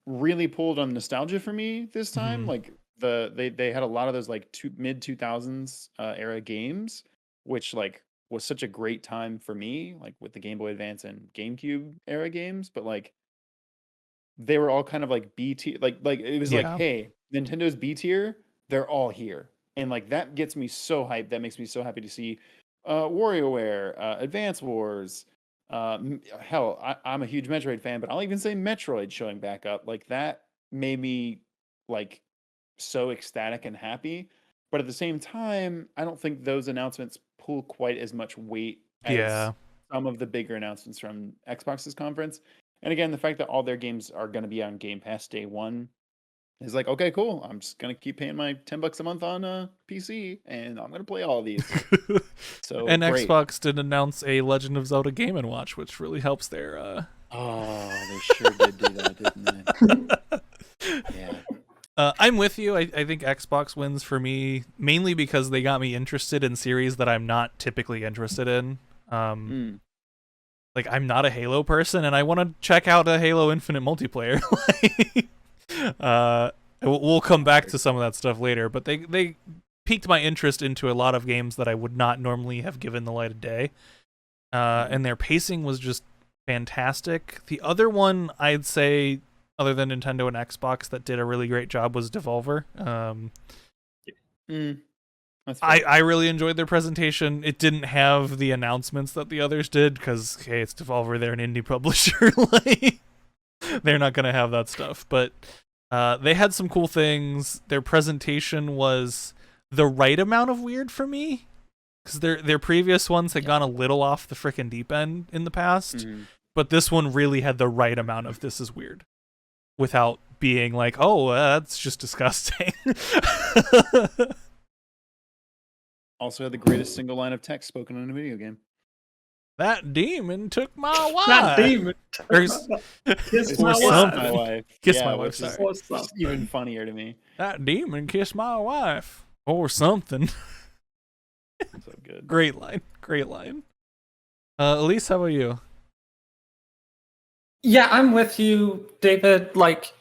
really pulled on nostalgia for me this time. Like they had a lot of those like mid 2000s era games, which like was such a great time for me, like with the Game Boy Advance and GameCube era games. But like they were all kind of like B tier, like it was like, hey, Nintendo's B tier, they're all here, and like that gets me so hyped. That makes me so happy to see WarioWare, Advance Wars. Hell, I'm a huge Metroid fan, but I'll even say Metroid showing back up. Like that made me like so ecstatic and happy. But at the same time, I don't think those announcements pull quite as much weight as some of the bigger announcements from Xbox's conference. And again, the fact that all their games are going to be on Game Pass day one is like, okay, cool. I'm just going to keep paying my $10 a month on PC, and I'm going to play all of these. So and great. Xbox did announce a Legend of Zelda Game & Watch, which really helps their... Oh, they sure did do that, didn't they? Yeah. I'm with you. I think Xbox wins for me, mainly because they got me interested in series that I'm not typically interested in. Like, I'm not a Halo person, and I want to check out a Halo Infinite multiplayer. We'll come back to some of that stuff later, but they piqued my interest into a lot of games that I would not normally have given the light of day. And their pacing was just fantastic. The other one I'd say, other than Nintendo and Xbox, that did a really great job was Devolver. I really enjoyed their presentation. It didn't have the announcements that the others did, because, hey, it's Devolver, they're an indie publisher. Like, they're not going to have that stuff. But they had some cool things. Their presentation was the right amount of weird for me, because their previous ones had gone a little off the frickin' deep end in the past. But this one really had the right amount of this is weird, without being like, oh, that's just disgusting. Also had the greatest single line of text spoken in a video game. That demon took my wife. That demon kissed my wife. Kiss my wife. Sorry. It's even funnier to me. That demon kissed my wife, or something. So good. Great line. Great line. Elise, how about you? Yeah, I'm with you, David. Like,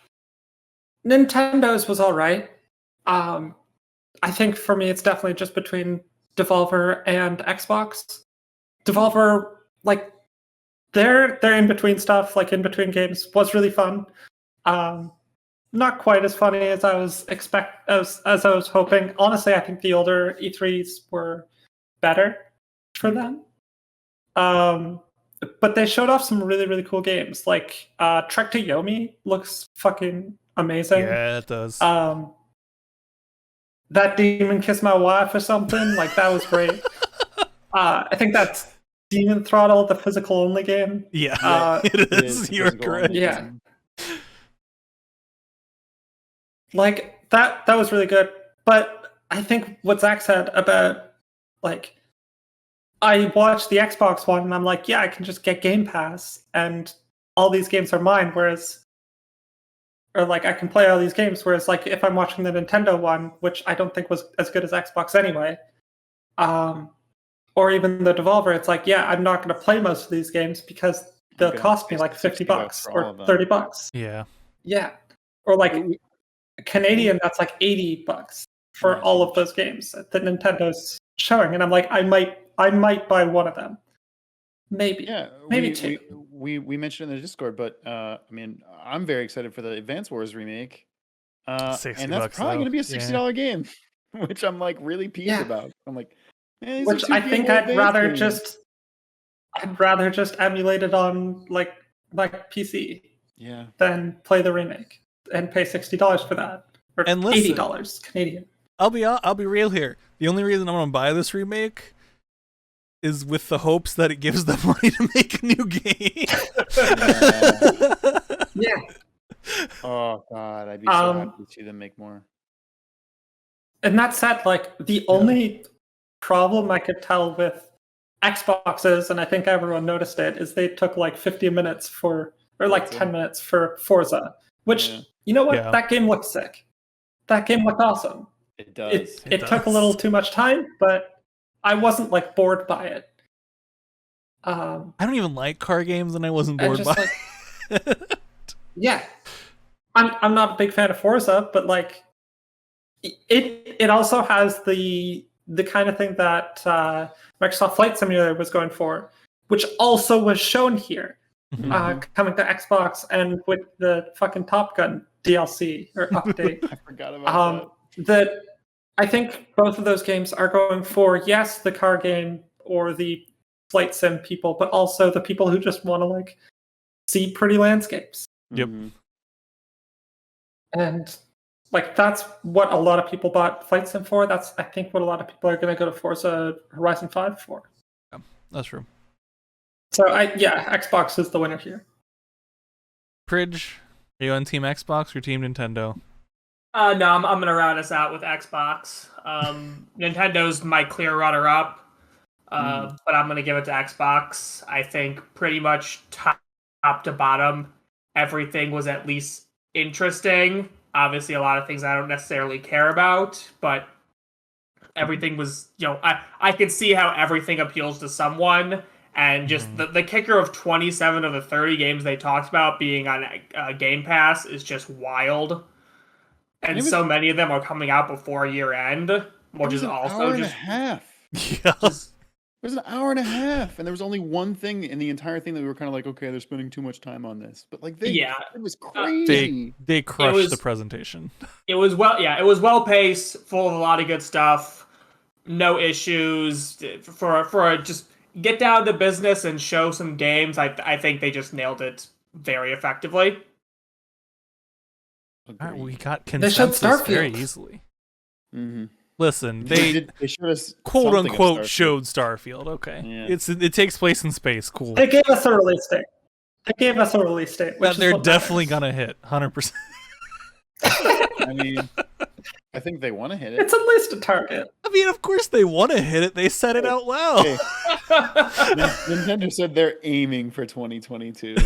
Nintendo's was all right. I think for me, it's definitely just between Devolver and Xbox. Devolver, like, their in between stuff, like in between games, was really fun. Not quite as funny as I was as I was hoping. Honestly, I think the older E3s were better for them. But they showed off some really, really cool games. Like Trek to Yomi looks fucking amazing. Yeah, it does. That Demon Kiss My Wife or something, like that was great. I think that's Demon Throttle, the physical only game. Yeah, it is. You're correct. Yeah. Like that was really good. But I think what Zach said about, like, I watched the Xbox one and I'm like, yeah, I can just get Game Pass and all these games are mine, or like I can play all these games, whereas like if I'm watching the Nintendo one, which I don't think was as good as Xbox anyway, or even the Devolver, it's like, yeah, I'm not going to play most of these games because they'll cost me like $50 or $30. Yeah. Or like Canadian, that's like $80 for all of those games that Nintendo's showing, and I'm like, I might buy one of them, maybe two. We mentioned in the Discord, but I mean, I'm very excited for the Advance Wars remake, and that's probably going to be a $60 game, which I'm like really peeved about. I'm like, which I think I'd rather just emulate it on like PC, than play the remake and pay $60 for that, or and listen, $80 Canadian. I'll be real here. The only reason I'm going to buy this remake is with the hopes that it gives them money to make a new game. Yeah. Oh god, I'd be so happy to see them make more. And that said, like the only problem I could tell with Xboxes, and I think everyone noticed it, is they took like 50 minutes or like 10 minutes for Forza, which you know what? That game looked sick. That game looked awesome. It does. It took a little too much time, but I wasn't like bored by it. I don't even like car games, and I wasn't bored by it. Yeah, I'm not a big fan of Forza, but like it also has the kind of thing that Microsoft Flight Simulator was going for, which also was shown here, coming to Xbox, and with the fucking Top Gun DLC or update. I forgot about that. I think both of those games are going for, yes, the car game or the flight sim people, but also the people who just want to like see pretty landscapes. Yep. And like that's what a lot of people bought Flight Sim for. That's, I think, what a lot of people are going to go to Forza Horizon 5 for. Yeah, that's true. So Xbox is the winner here. Prij, are you on Team Xbox or Team Nintendo? No, I'm going to round us out with Xbox. Nintendo's my clear runner-up, but I'm going to give it to Xbox. I think pretty much top to bottom, everything was at least interesting. Obviously, a lot of things I don't necessarily care about, but everything was, I could see how everything appeals to someone, and just the kicker of 27 of the 30 games they talked about being on Game Pass is just wild. And so many of them are coming out before year end, which is also just a half. Yeah. It was an hour and a half, and there was only one thing in the entire thing that we were kind of like, okay, they're spending too much time on this. But like, it was crazy. They crushed the presentation. It was well paced, full of a lot of good stuff, no issues. For just get down to business and show some games. I think they just nailed it very effectively. Right, we got consensus very easily. Listen, they showed us quote unquote showed Starfield. Okay, it takes place in space. Cool. They gave us a release date. Which they're definitely gonna hit 100%. I mean, I think they want to hit it. It's at least a target. I mean, of course they want to hit it. They said it out loud. Hey. Nintendo said they're aiming for 2022.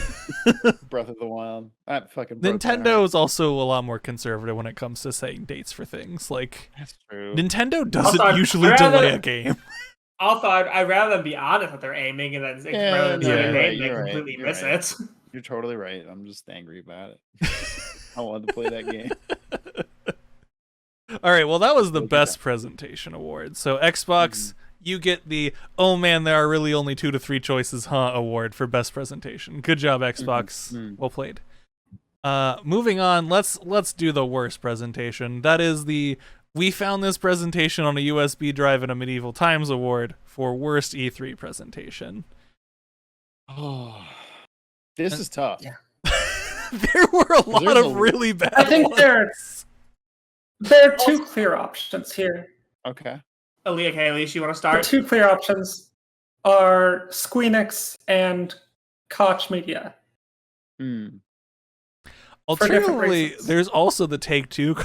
Breath of the Wild. That fucking Nintendo is also a lot more conservative when it comes to saying dates for things. Like, that's true. Nintendo doesn't usually delay a game. Also, I'd rather them be honest that they're aiming, and then rather than say they completely miss it. You're totally right. I'm just angry about it. I wanted to play that game. All right, well, that was the best presentation award. So Xbox, you get the "oh man, there are really only 2 to 3 choices, huh?" award for best presentation. Good job, Xbox. Well played. Moving on, let's do the worst presentation. That is the "we found this presentation on a USB drive in a Medieval Times" award for worst E3 presentation. Oh, this is tough. Yeah. There were a lot of really bad I think ones. there are 2 clear options here. Okay. Elise, you want to The start? 2 clear options are Squeenix and Koch Media. Alternatively, there's also the Take-Two.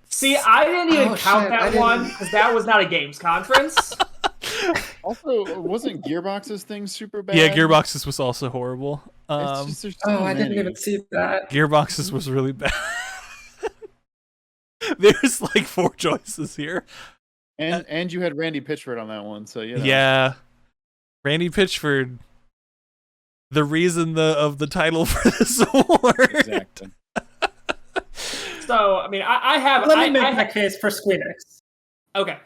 See, I didn't even count that one because that was not a games conference. Also, wasn't Gearbox's thing super bad? Yeah, Gearbox's was also horrible. I didn't even see that. Gearbox's was really bad. There's like 4 choices here. And you had Randy Pitchford on that one, so yeah. Randy Pitchford, the reason of the title for this award. Exactly. So, I mean, I have... Let me make my case for Squeenix. Okay.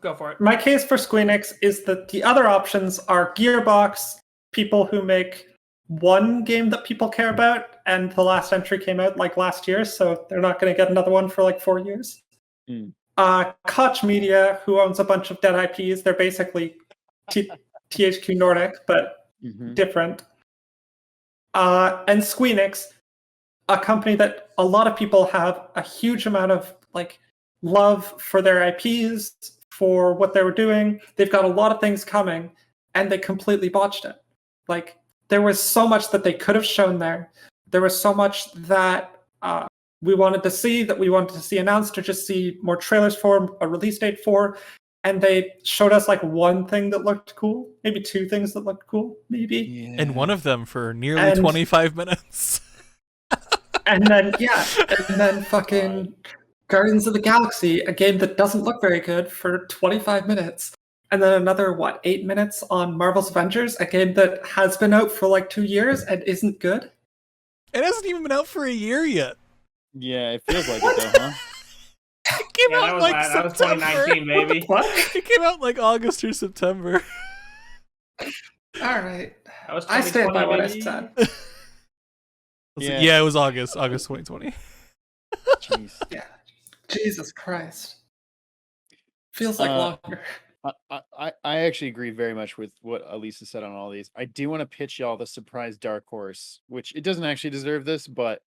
Go for it. My case for Squeenix is that the other options are Gearbox, people who make one game that people care about, and the last entry came out like last year, so they're not going to get another one for like 4 years. Koch Media, who owns a bunch of dead IPs, they're basically THQ Nordic, but different. And Squeenix, a company that a lot of people have a huge amount of like love for their IPs, for what they were doing. They've got a lot of things coming, and they completely botched it. Like, there was so much that they could have shown there. There was so much that we wanted to see announced, or just see more trailers for, a release date for, and they showed us like one thing that looked cool, maybe 2 things that looked cool, maybe. Yeah. And one of them for nearly 25 minutes. And then fucking Guardians of the Galaxy, a game that doesn't look very good, for 25 minutes. And then another, 8 minutes on Marvel's Avengers, a game that has been out for like 2 years and isn't good. It hasn't even been out for a year yet. Yeah, it feels like it though, huh? It came out like that was 2019, maybe. It came out like August or September. All right. That was I stand by what I maybe? said. Yeah, it was August 2020. Jeez. Yeah. Jesus Christ. Feels like longer. I actually agree very much with what Elise said on all these. I do want to pitch y'all the surprise dark horse, which it doesn't actually deserve this, but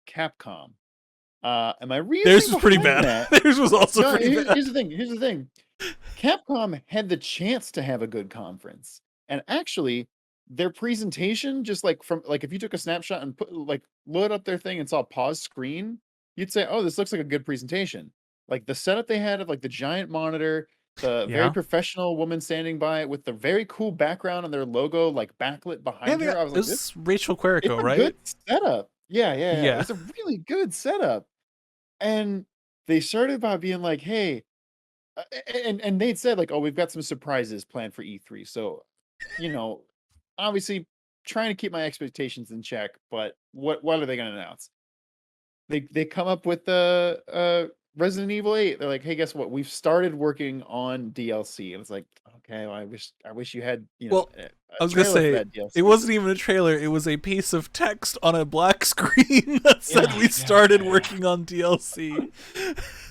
Capcom. Am I reading? Theirs was pretty bad. Theirs was also pretty bad. Here's the thing. Capcom had the chance to have a good conference, and actually, their presentation, just like if you took a snapshot and load up their thing and saw a pause screen, you'd say, "Oh, this looks like a good presentation." Like the setup they had of like the giant monitor, the very professional woman standing by it with the very cool background and their logo like backlit behind her. I was like, this is Rachel Querico, right? Good setup. Yeah. It's a really good setup. And they started by being like, "Hey," and they'd said like, "Oh, we've got some surprises planned for E3." So, obviously trying to keep my expectations in check, but what are they going to announce? They come up with the Resident Evil 8. They're like, "Hey, guess what? We've started working on DLC." And it's like, okay, well, I wish you had, Well, I was gonna say it wasn't even a trailer. It was a piece of text on a black screen that said we started working on DLC.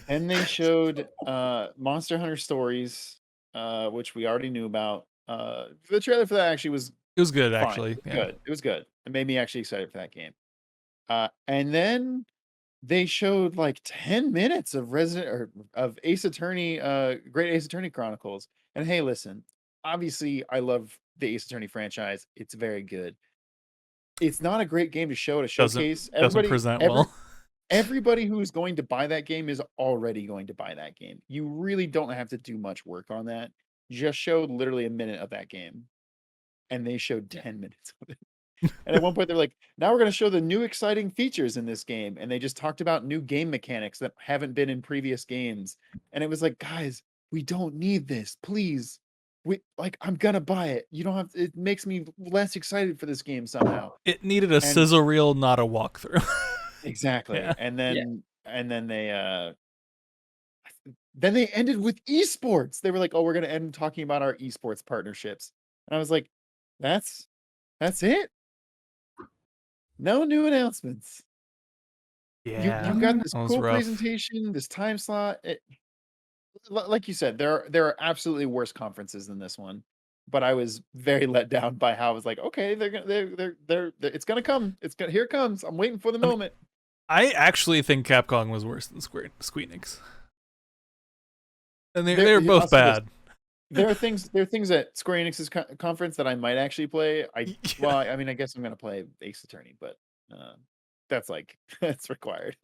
And they showed Monster Hunter Stories, which we already knew about. The trailer for that actually was good. fine. Actually, Good. It was good. It made me actually excited for that game. And then they showed like 10 minutes of Ace Attorney, Great Ace Attorney Chronicles. And hey, listen, obviously I love the Ace Attorney franchise. It's very good. It's not a great game to show at a showcase. Doesn't present well. Everybody who's going to buy that game is already going to buy that game. You really don't have to do much work on that. Just showed literally a minute of that game. And they showed 10 minutes of it. And at one point they're like, "Now we're going to show the new exciting features in this game." And they just talked about new game mechanics that haven't been in previous games. And it was like, guys, we don't need this. Please I'm gonna buy it. You don't have. It makes me less excited for this game somehow. It needed a sizzle reel, not a walkthrough. Exactly. Yeah. And then they ended with esports. They were like, "Oh, we're gonna end talking about our esports partnerships," and I was like, "That's it. No new announcements. Yeah, You got this that was cool rough. presentation, this time slot. Like you said, there are absolutely worse conferences than this one, but I was very let down by how I was like, okay, they're it's gonna come. Here it comes. I'm waiting for the moment. I actually think Capcom was worse than Squeenix. And they're both bad. There are things at Square Enix's conference that I might actually play. I guess I'm gonna play Ace Attorney, but that's required.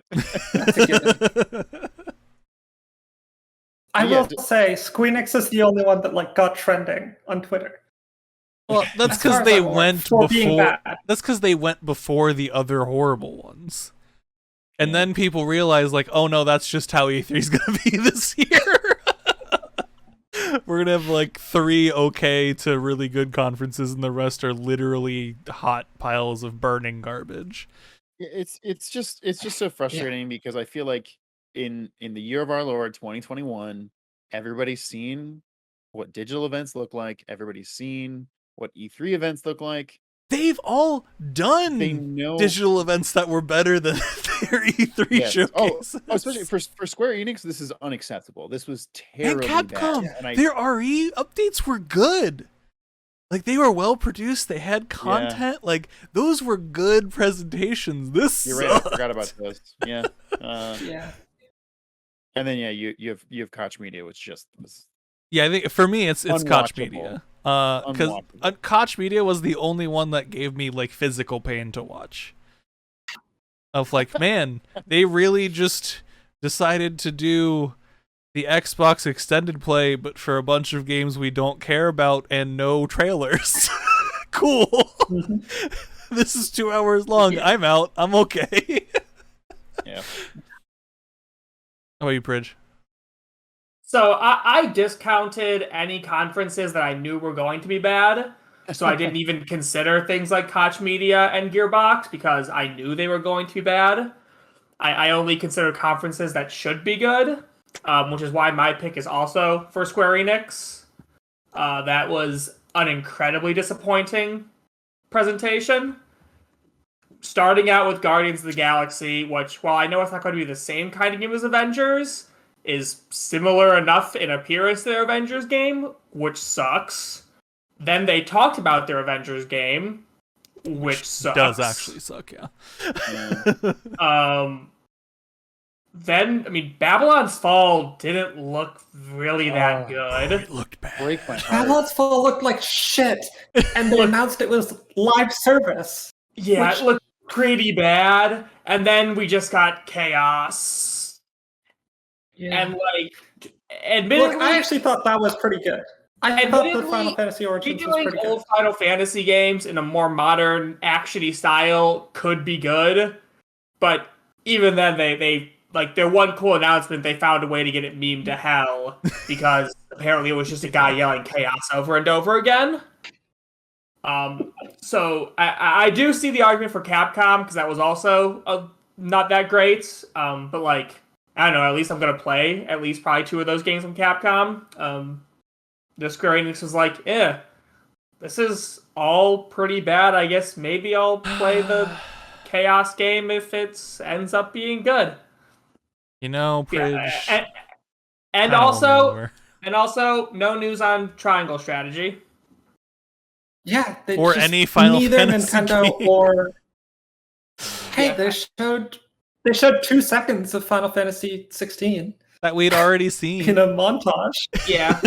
I will say Squeenix is the only one that got trending on Twitter. Well, that's because they went before. That's because they went before the other horrible ones, and then people realized oh no, that's just how E3 is gonna be this year. We're gonna have 3 okay to really good conferences, and the rest are literally hot piles of burning garbage. It's just so frustrating because I feel like in the year of our Lord 2021, everybody's seen what digital events look like. Everybody's seen what E3 events look like. They've all done digital events that were better than their E3 showcases. Oh, especially for Square Enix, this is unacceptable. This was terribly and Capcom, bad. And their RE updates were good. They were well produced. They had content. Those were good presentations. You're right. I forgot about this. Yeah. Yeah. And then you have Koch Media, which just was. Yeah, I think for me it's Koch Media. Because Koch Media was the only one that gave me physical pain to watch. Of man, they really just decided to do the Xbox extended play, but for a bunch of games we don't care about and no trailers. Cool. Mm-hmm. This is 2 hours long. Yeah. I'm out. I'm okay. Yeah. How about you, Prij? So I discounted any conferences that I knew were going to be bad. So I didn't even consider things like Koch Media and Gearbox because I knew they were going to be bad. I only consider conferences that should be good, which is why my pick is also for Square Enix. That was an incredibly disappointing presentation. Starting out with Guardians of the Galaxy, which, while I know it's not going to be the same kind of game as Avengers, is similar enough in appearance to their Avengers game, which sucks. Then they talked about their Avengers game, which sucks. Does actually suck, yeah. Then, Babylon's Fall didn't look really that good. It looked bad. Babylon's Fall looked like shit, and they announced it was live service. Yeah, it looked pretty bad, and then we just got Chaos. Yeah. And admittedly, look, I actually thought that was pretty good. I thought the Final Fantasy Origins was pretty good. Old Final Fantasy games in a more modern, actiony style could be good, but even then, they their one cool announcement, they found a way to get it memed to hell because apparently it was just a guy yelling Chaos over and over again. So I do see the argument for Capcom because that was also not that great. But I don't know. At least I'm gonna play at least probably 2 of those games from Capcom. The Square Enix was this is all pretty bad. I guess maybe I'll play the Chaos game if it ends up being good. Prij. Yeah, and also no news on Triangle Strategy. Yeah, or any Final Fantasy Nintendo game. Or they showed 2 seconds of Final Fantasy 16 that we'd already seen in a montage. Yeah,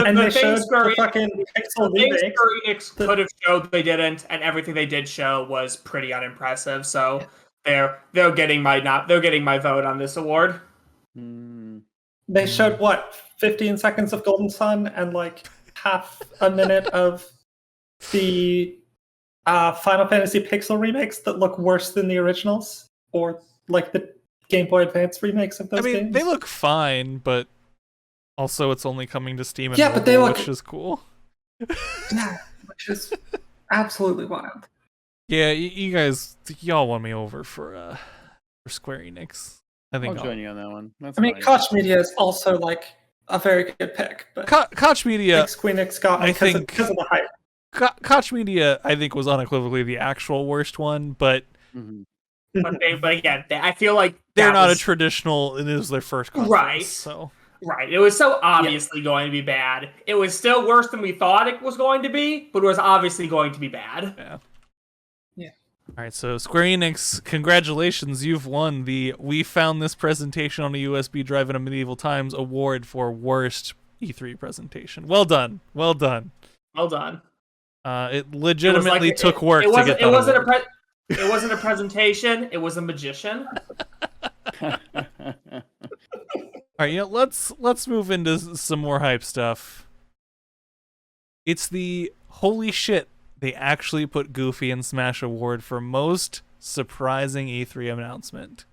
and they showed the fucking pixel remake. Square Enix could have showed they didn't, and everything they did show was pretty unimpressive. So they're getting my vote on this award. They showed 15 seconds of Golden Sun and half a minute of the Final Fantasy pixel remakes that look worse than the originals, or the Game Boy Advance remakes of those games. They look fine, but also it's only coming to Steam and but they mobile, look, which is cool. Yeah, which is absolutely wild. Yeah, you guys, y'all won me over for Square Enix. I think I'll join you on that one. That's I mean, fine. Koch Media is also like a very good pick, but Koch Media. Square Enix got me because of the hype. Koch Media, I think, was unequivocally the actual worst one, but but again, I feel like they're not a traditional. It is their first conference, right. So right. It was so obviously going to be bad. It was still worse than we thought it was going to be, but it was obviously going to be bad. Yeah. Yeah. All right, so Square Enix, congratulations, you've won the "We Found This Presentation on a USB Drive in a Medieval Times" award for worst E3 presentation. Well done, well done. Well done. It legitimately took work to get that award. It wasn't a presentation. It was a magician. All right, let's move into some more hype stuff. It's the holy shit. They actually put Goofy in Smash award for most surprising E3 announcement.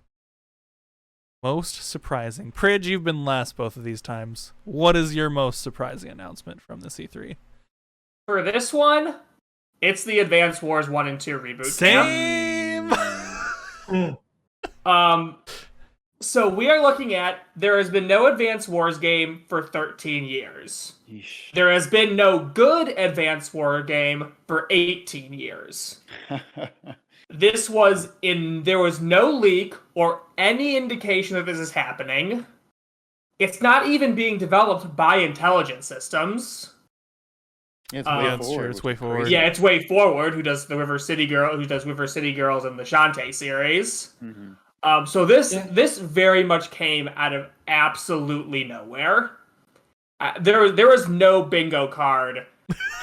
Most surprising. Prij, you've been last both of these times. What is your most surprising announcement from this E3? For this one, it's the Advance Wars 1 and 2 reboot. Same! So we are looking at, there has been no Advance Wars game for 13 years. Yeesh. There has been no good Advance War game for 18 years. There was no leak or any indication that this is happening. It's not even being developed by Intelligent Systems. Yeah, it's way forward. Yeah, it's Way Forward, who does River City Girls and the Shantae series. Mm-hmm. So this very much came out of absolutely nowhere. There was no bingo card.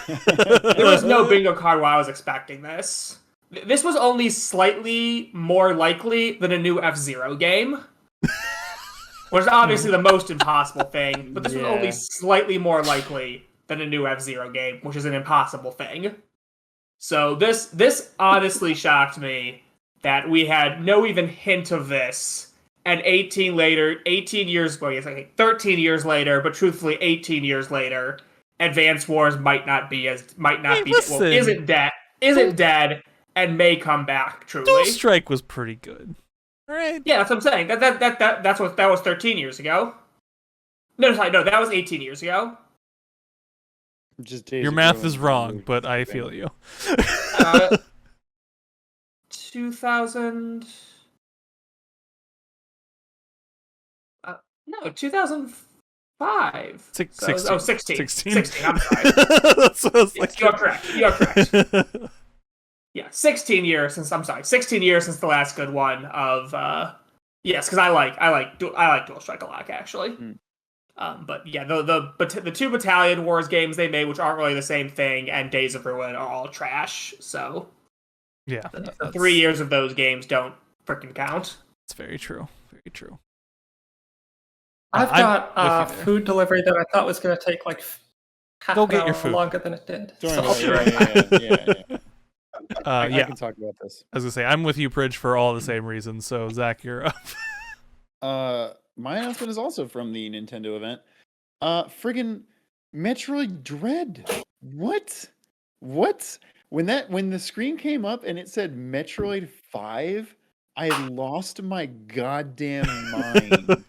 There was no bingo card while I was expecting this. This was only slightly more likely than a new F-Zero game. Which is obviously the most impossible thing, but this was only slightly more likely than a new F-Zero game, which is an impossible thing. So this honestly shocked me that we had no even hint of this, and 13 years later, but truthfully 18 years later, Advance Wars isn't dead, and may come back, truly. Dual Strike was pretty good. All right. Yeah, that's what I'm saying. That was 13 years ago. No, that was 18 years ago. Your math is wrong, but I feel you. 2000. No, 2005. 16. 16. 16. I'm sorry. You're correct. Yeah, 16 years since the last good one of yes, because I like Dual Strike a lot, actually. But yeah, the two Battalion Wars games they made, which aren't really the same thing, and Days of Ruin are all trash. So yeah, the 3 years of those games don't freaking count. It's very true. Very true. I've got food delivery that I thought was going to take like half an hour longer than it did. So I'll be right back. I can talk about this. I was gonna say I'm with you, Prij, for all the same reasons. So Zach, you're up. My announcement is also from the Nintendo event. Friggin' Metroid Dread. What? When the screen came up and it said Metroid 5, I had lost my goddamn mind.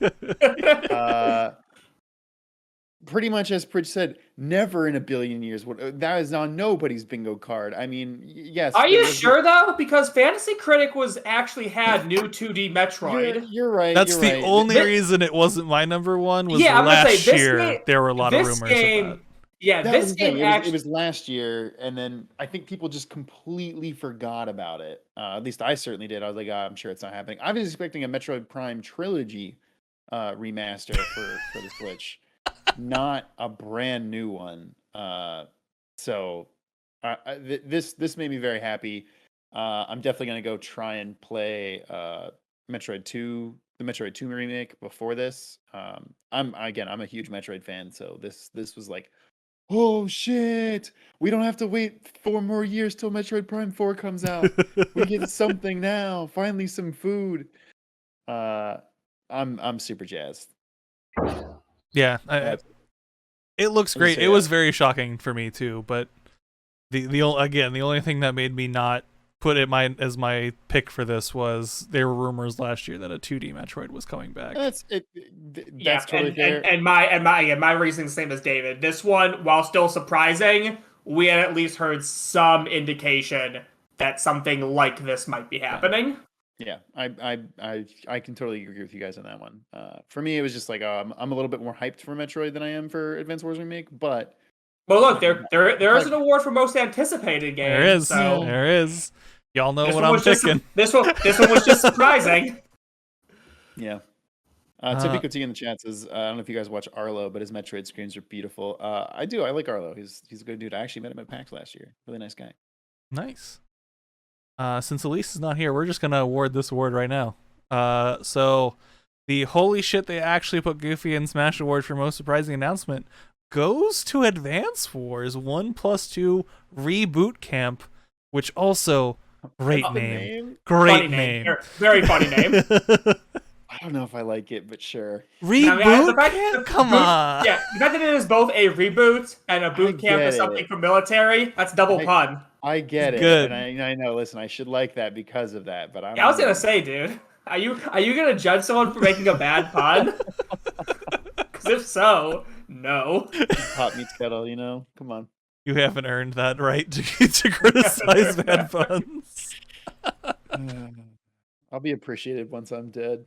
Pretty much as Prij said, never in a billion years. That is on nobody's bingo card. I mean, yes. Are you sure though? Because Fantasy Critic had new 2D Metroid. You're right. That's the only reason it wasn't my number one. Was last year there were a lot of rumors of that. Yeah, this game it was last year, and then I think people just completely forgot about it. At least I certainly did. I was like, I'm sure it's not happening. I was expecting a Metroid Prime trilogy remaster for the Switch, not a brand new one. So this made me very happy. I'm definitely gonna go try and play Metroid 2, the Metroid 2 remake before this. I'm a huge Metroid fan, so this was like, oh shit, we don't have to wait 4 more years till Metroid Prime 4 comes out. We get something now. Finally some food. I'm super jazzed. Yeah, It looks great. It was very shocking for me too, but the only thing that made me not put it as my pick for this was there were rumors last year that a 2D Metroid was coming back. That's totally fair. And my reasoning the same as David. This one, while still surprising, we had at least heard some indication that something like this might be happening. Yeah, I can totally agree with you guys on that one. For me, it was just like I'm a little bit more hyped for Metroid than I am for Advance Wars Remake, but well, look, there is an award for most anticipated game. There is. So There is. Y'all know what I'm picking. This one was just surprising. Yeah. Typical T in the chat says, I don't know if you guys watch Arlo, but his Metroid screens are beautiful. I do. I like Arlo. He's a good dude. I actually met him at PAX last year. Really nice guy. Nice. Since Elise is not here, we're just gonna award this award right now. So the holy shit they actually put Goofy in Smash Award for most surprising announcement goes to Advance Wars 1+2 Reboot Camp, which also great name. Great name. Very funny name. I don't know if I like it, but sure. Reboot camp? Come on. Yeah, the fact that it is both a reboot and a boot camp is something for military, that's double pun. I get it. Good. And I know, listen, I should like that because of that, but I was going to say, dude, are you going to judge someone for making a bad pun? Because if so, no. Pot meets kettle, come on. You haven't earned that right to criticize bad puns. I'll be appreciated once I'm dead.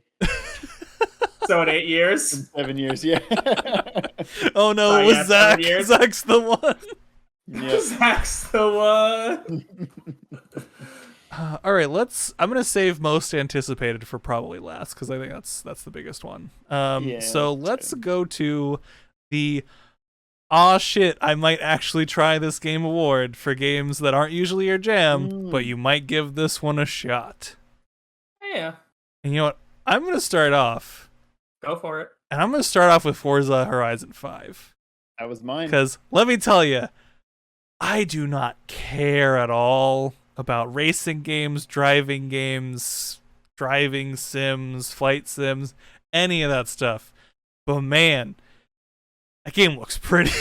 So in 8 years? In 7 years, yeah. Oh no, it was Zach. Zach's the one. Yep. Zach's the one. All right, I'm gonna save most anticipated for probably last because I think that's the biggest one. So let's go to the shit, I might actually try this game award for games that aren't usually your jam, but you might give this one a shot. Yeah. And you know what? I'm gonna start off. Go for it. And I'm gonna start off with Forza Horizon 5. That was mine. Because let me tell you, I do not care at all about racing games, driving sims, flight sims, any of that stuff. But man, that game looks pretty.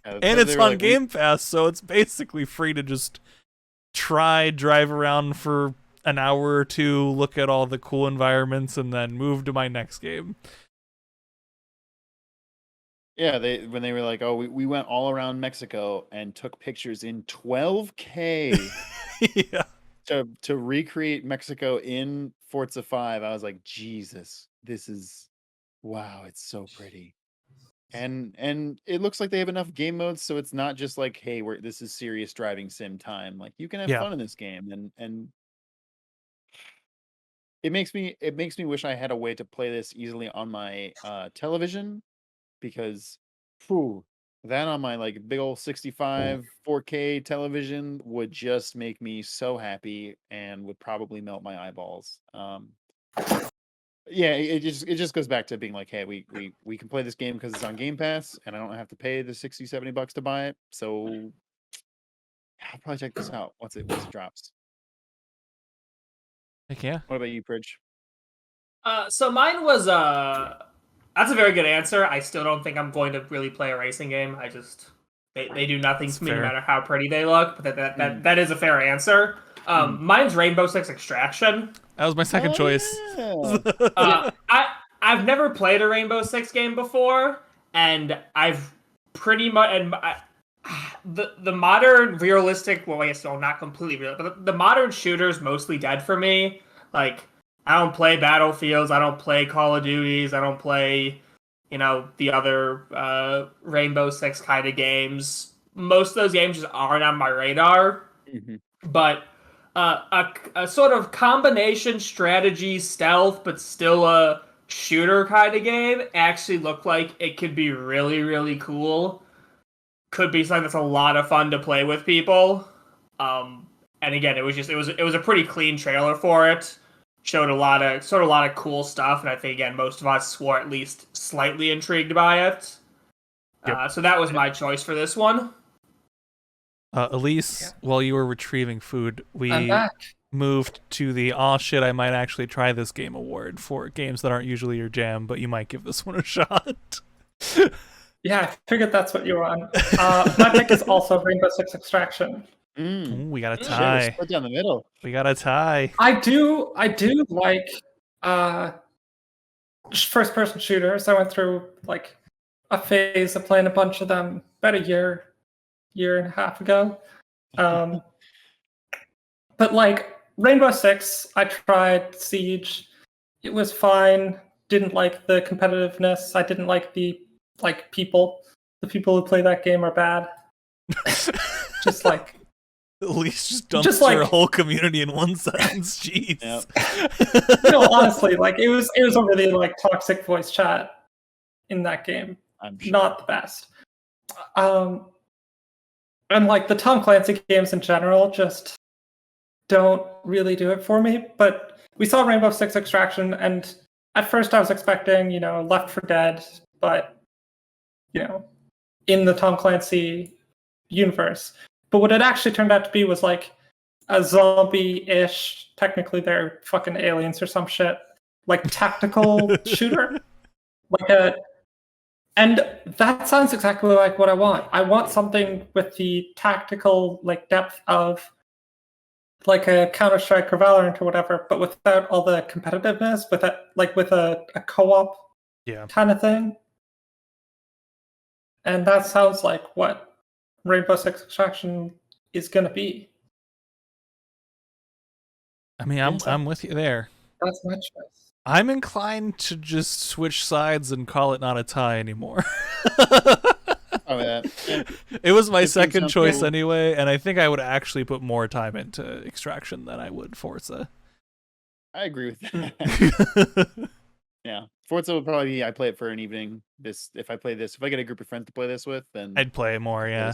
And it's on Game Pass, so it's basically free to just drive around for an hour or two, look at all the cool environments, and then move to my next game. Yeah, when they were like, oh, we went all around Mexico and took pictures in 12K yeah. to recreate Mexico in Forza 5. I was like, Jesus, wow, it's so pretty. And it looks like they have enough game modes, so it's not just like, hey, this is serious driving sim time. Like you can have fun in this game, and it makes me wish I had a way to play this easily on my television, because that on my like big old 65 4K television would just make me so happy and would probably melt my eyeballs. Yeah, it just goes back to being like, hey, we can play this game because it's on Game Pass and I don't have to pay the $60-$70 to buy it. So I'll probably check this out once it drops. Heck yeah. What about you, Prij? So mine was that's a very good answer. I still don't think I'm going to really play a racing game. I just they do nothing to me no matter how pretty they look. But that is a fair answer. Mine's Rainbow Six Extraction. That was my second choice. Yeah. I've never played a Rainbow Six game before, and I've pretty much the modern realistic. Well, I guess not completely real, but the modern shooters mostly dead for me. Like I don't play Battlefields, I don't play Call of Duties, I don't play the other Rainbow Six kind of games. Most of those games just aren't on my radar. Mm-hmm. But a sort of combination strategy stealth, but still a shooter kind of game actually looked like it could be really, really cool. Could be something that's a lot of fun to play with people. And again, it was a pretty clean trailer for it. Showed a lot of cool stuff, and I think again most of us were at least slightly intrigued by it. Yep. So that was my choice for this one. Elise, while you were retrieving food, we moved to the shit, I might actually try this game award for games that aren't usually your jam, but you might give this one a shot. Yeah, I figured that's what you were on. My pick is also Rainbow Six Extraction. Ooh, we got a Shit, tie. we're split down the middle. We got a tie. I do like first-person shooters. I went through like a phase of playing a bunch of them about a year and a half ago. But like Rainbow Six, I tried Siege. It was fine. Didn't like the competitiveness. I didn't like the people. The people who play that game are bad. Just like Elise just dumps her whole community in one sentence. Jeez. Yep. No, honestly, like it was a really like toxic voice chat in that game. I'm sure. Not the best. And like the Tom Clancy games in general just don't really do it for me. But we saw Rainbow Six Extraction, and at first I was expecting, Left 4 Dead, but in the Tom Clancy universe. But what it actually turned out to be was like a zombie-ish, technically they're fucking aliens or some shit, like tactical shooter. And that sounds exactly like what I want. I want something with the tactical like depth of like a Counter-Strike or Valorant or whatever, but without all the competitiveness, with a co-op kind of thing. And that sounds like what Rainbow Six Extraction is going to be. I mean, I'm with you there. That's my choice. I'm inclined to just switch sides and call it not a tie anymore. Oh, yeah. It was my second choice anyway, and I think I would actually put more time into Extraction than I would Forza. I agree with that. Yeah, Forza would probably be, I play it for an evening. If I get a group of friends to play this with, then I'd play it more, yeah.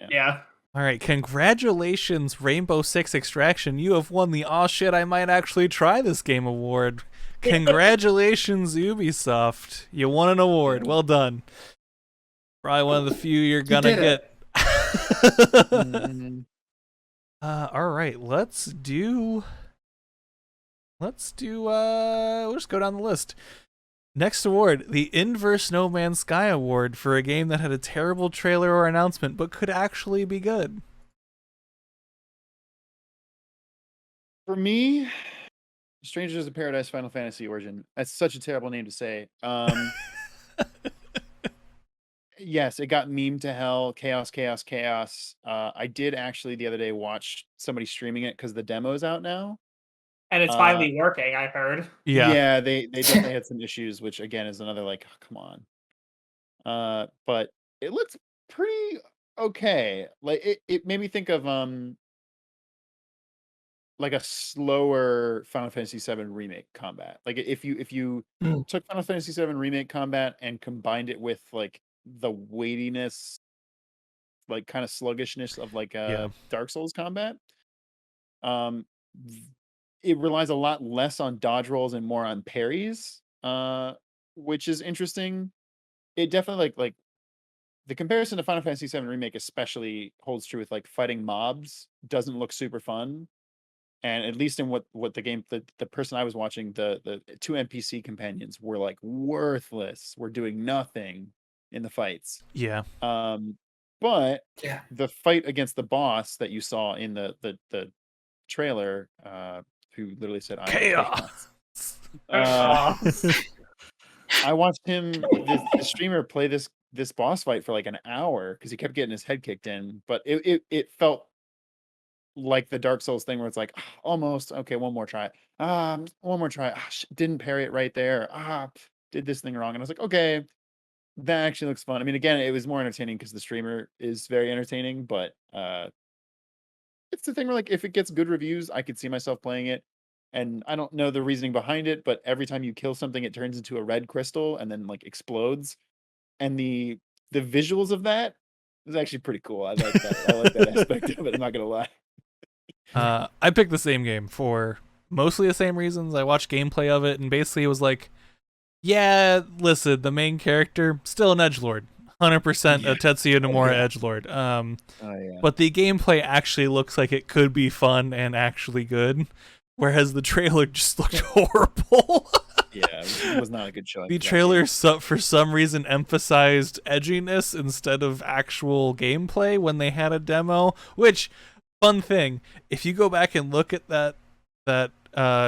Yeah. All right, congratulations, Rainbow Six Extraction. You have won the "Aw shit, I might actually try this game" award. Congratulations, Ubisoft. You won an award. Well done. Probably one of the few you're gonna get. All right, we'll just go down the list. Next award, the Inverse No Man's Sky Award for a game that had a terrible trailer or announcement but could actually be good. For me, Strangers of Paradise Final Fantasy Origin. That's such a terrible name to say. Yes, it got memed to hell. Chaos. I did actually the other day watch somebody streaming it because the demo's out now. And it's finally working, I heard. Yeah, they definitely had some issues, which again is another like, oh, come on. But it looks pretty okay. Like it made me think of like a slower Final Fantasy VII Remake combat. Like if you took Final Fantasy VII Remake combat and combined it with like the weightiness, like kind of sluggishness of like Dark Souls combat, it relies a lot less on dodge rolls and more on parries, which is interesting. It definitely like the comparison to Final Fantasy VII Remake especially holds true with like fighting mobs doesn't look super fun. And at least in what the game, the person I was watching, the two NPC companions were like worthless. Were doing nothing in the fights. Yeah. But the fight against the boss that you saw in the trailer, who literally said, "I chaos." I watched the streamer play this boss fight for like an hour because he kept getting his head kicked in, but it felt like the Dark Souls thing where it's like almost okay, one more try, didn't parry it right there, did this thing wrong, and I was like, okay, that actually looks fun. I mean, again, it was more entertaining because the streamer is very entertaining, but it's the thing where like if it gets good reviews, I could see myself playing it. And I don't know the reasoning behind it, but every time you kill something, it turns into a red crystal and then like explodes. And the visuals of that is actually pretty cool. I like that. I like that aspect of it. I'm not gonna lie. I picked the same game for mostly the same reasons. I watched gameplay of it, and basically it was like, yeah, listen, the main character still an edgelord, 100% a Tetsuya Nomura edgelord. But the gameplay actually looks like it could be fun and actually good. Whereas the trailer just looked horrible. Yeah, it was not a good showing. The trailer for some reason emphasized edginess instead of actual gameplay when they had a demo, which, fun thing, if you go back and look at that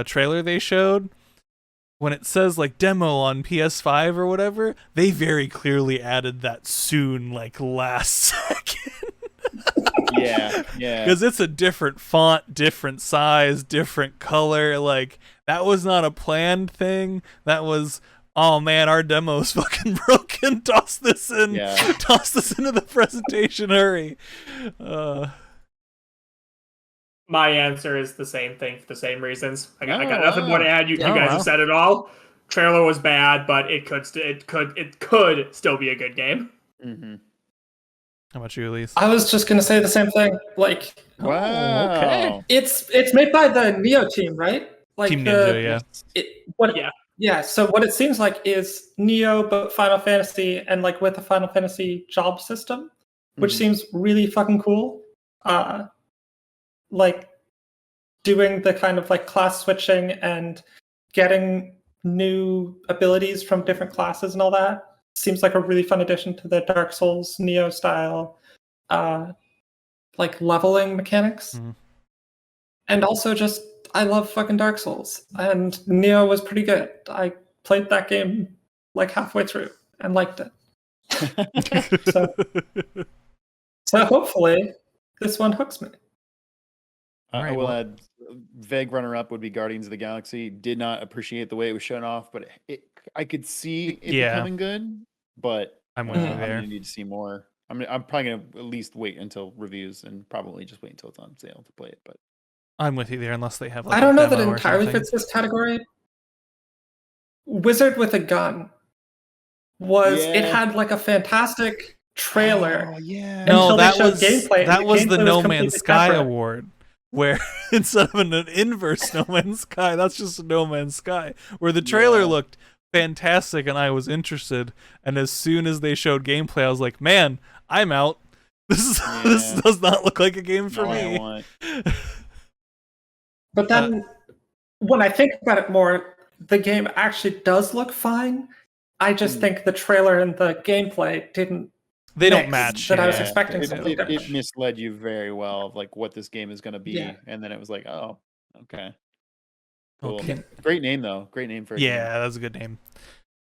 trailer they showed, when it says like demo on PS5 or whatever, they very clearly added that soon, like last second. Yeah. Because it's a different font, different size, different color. Like, that was not a planned thing. That was, oh man, our demo's fucking broken. Toss this in. Yeah. Toss this into the presentation. Hurry. My answer is the same thing for the same reasons. I got nothing more to add. You guys have said it all. Trailer was bad, but it could still be a good game. Mm-hmm. How about you, Elise? I was just gonna say the same thing. Like, wow, okay. It's made by the Neo team, right? Like Team Ninja, yeah. Yeah. So what it seems like is Neo, but Final Fantasy, and like with the Final Fantasy job system, which seems really fucking cool. Like doing the kind of like class switching and getting new abilities from different classes and all that seems like a really fun addition to the Dark Souls Neo style like leveling mechanics. And also just I love fucking Dark Souls, and Neo was pretty good. I played that game like halfway through and liked it. So hopefully this one hooks me. I will add, vague runner-up would be Guardians of the Galaxy. Did not appreciate the way it was shown off, but I could see it becoming good. But I'm with you there. I'm gonna need to see more. I'm probably gonna at least wait until reviews and probably just wait until it's on sale to play it. But I'm with you there, unless they have. Like, I don't know that it entirely fits this category. Wizard with a Gun it had like a fantastic trailer. Oh, yeah. No, that was gameplay, that was the No Man's Sky separate. award, where instead of an inverse No Man's Sky, that's just a No Man's Sky, where the trailer looked fantastic and I was interested, and as soon as they showed gameplay, I was like, man, I'm out. This does not look like a game for me. But then, when I think about it more, the game actually does look fine. I just think the trailer and the gameplay didn't. They don't match. That I was expecting something different. It misled you very well of like what this game is going to be, and then it was like, oh, okay, cool. Okay. Great name though. Great name for a game. That's a good name.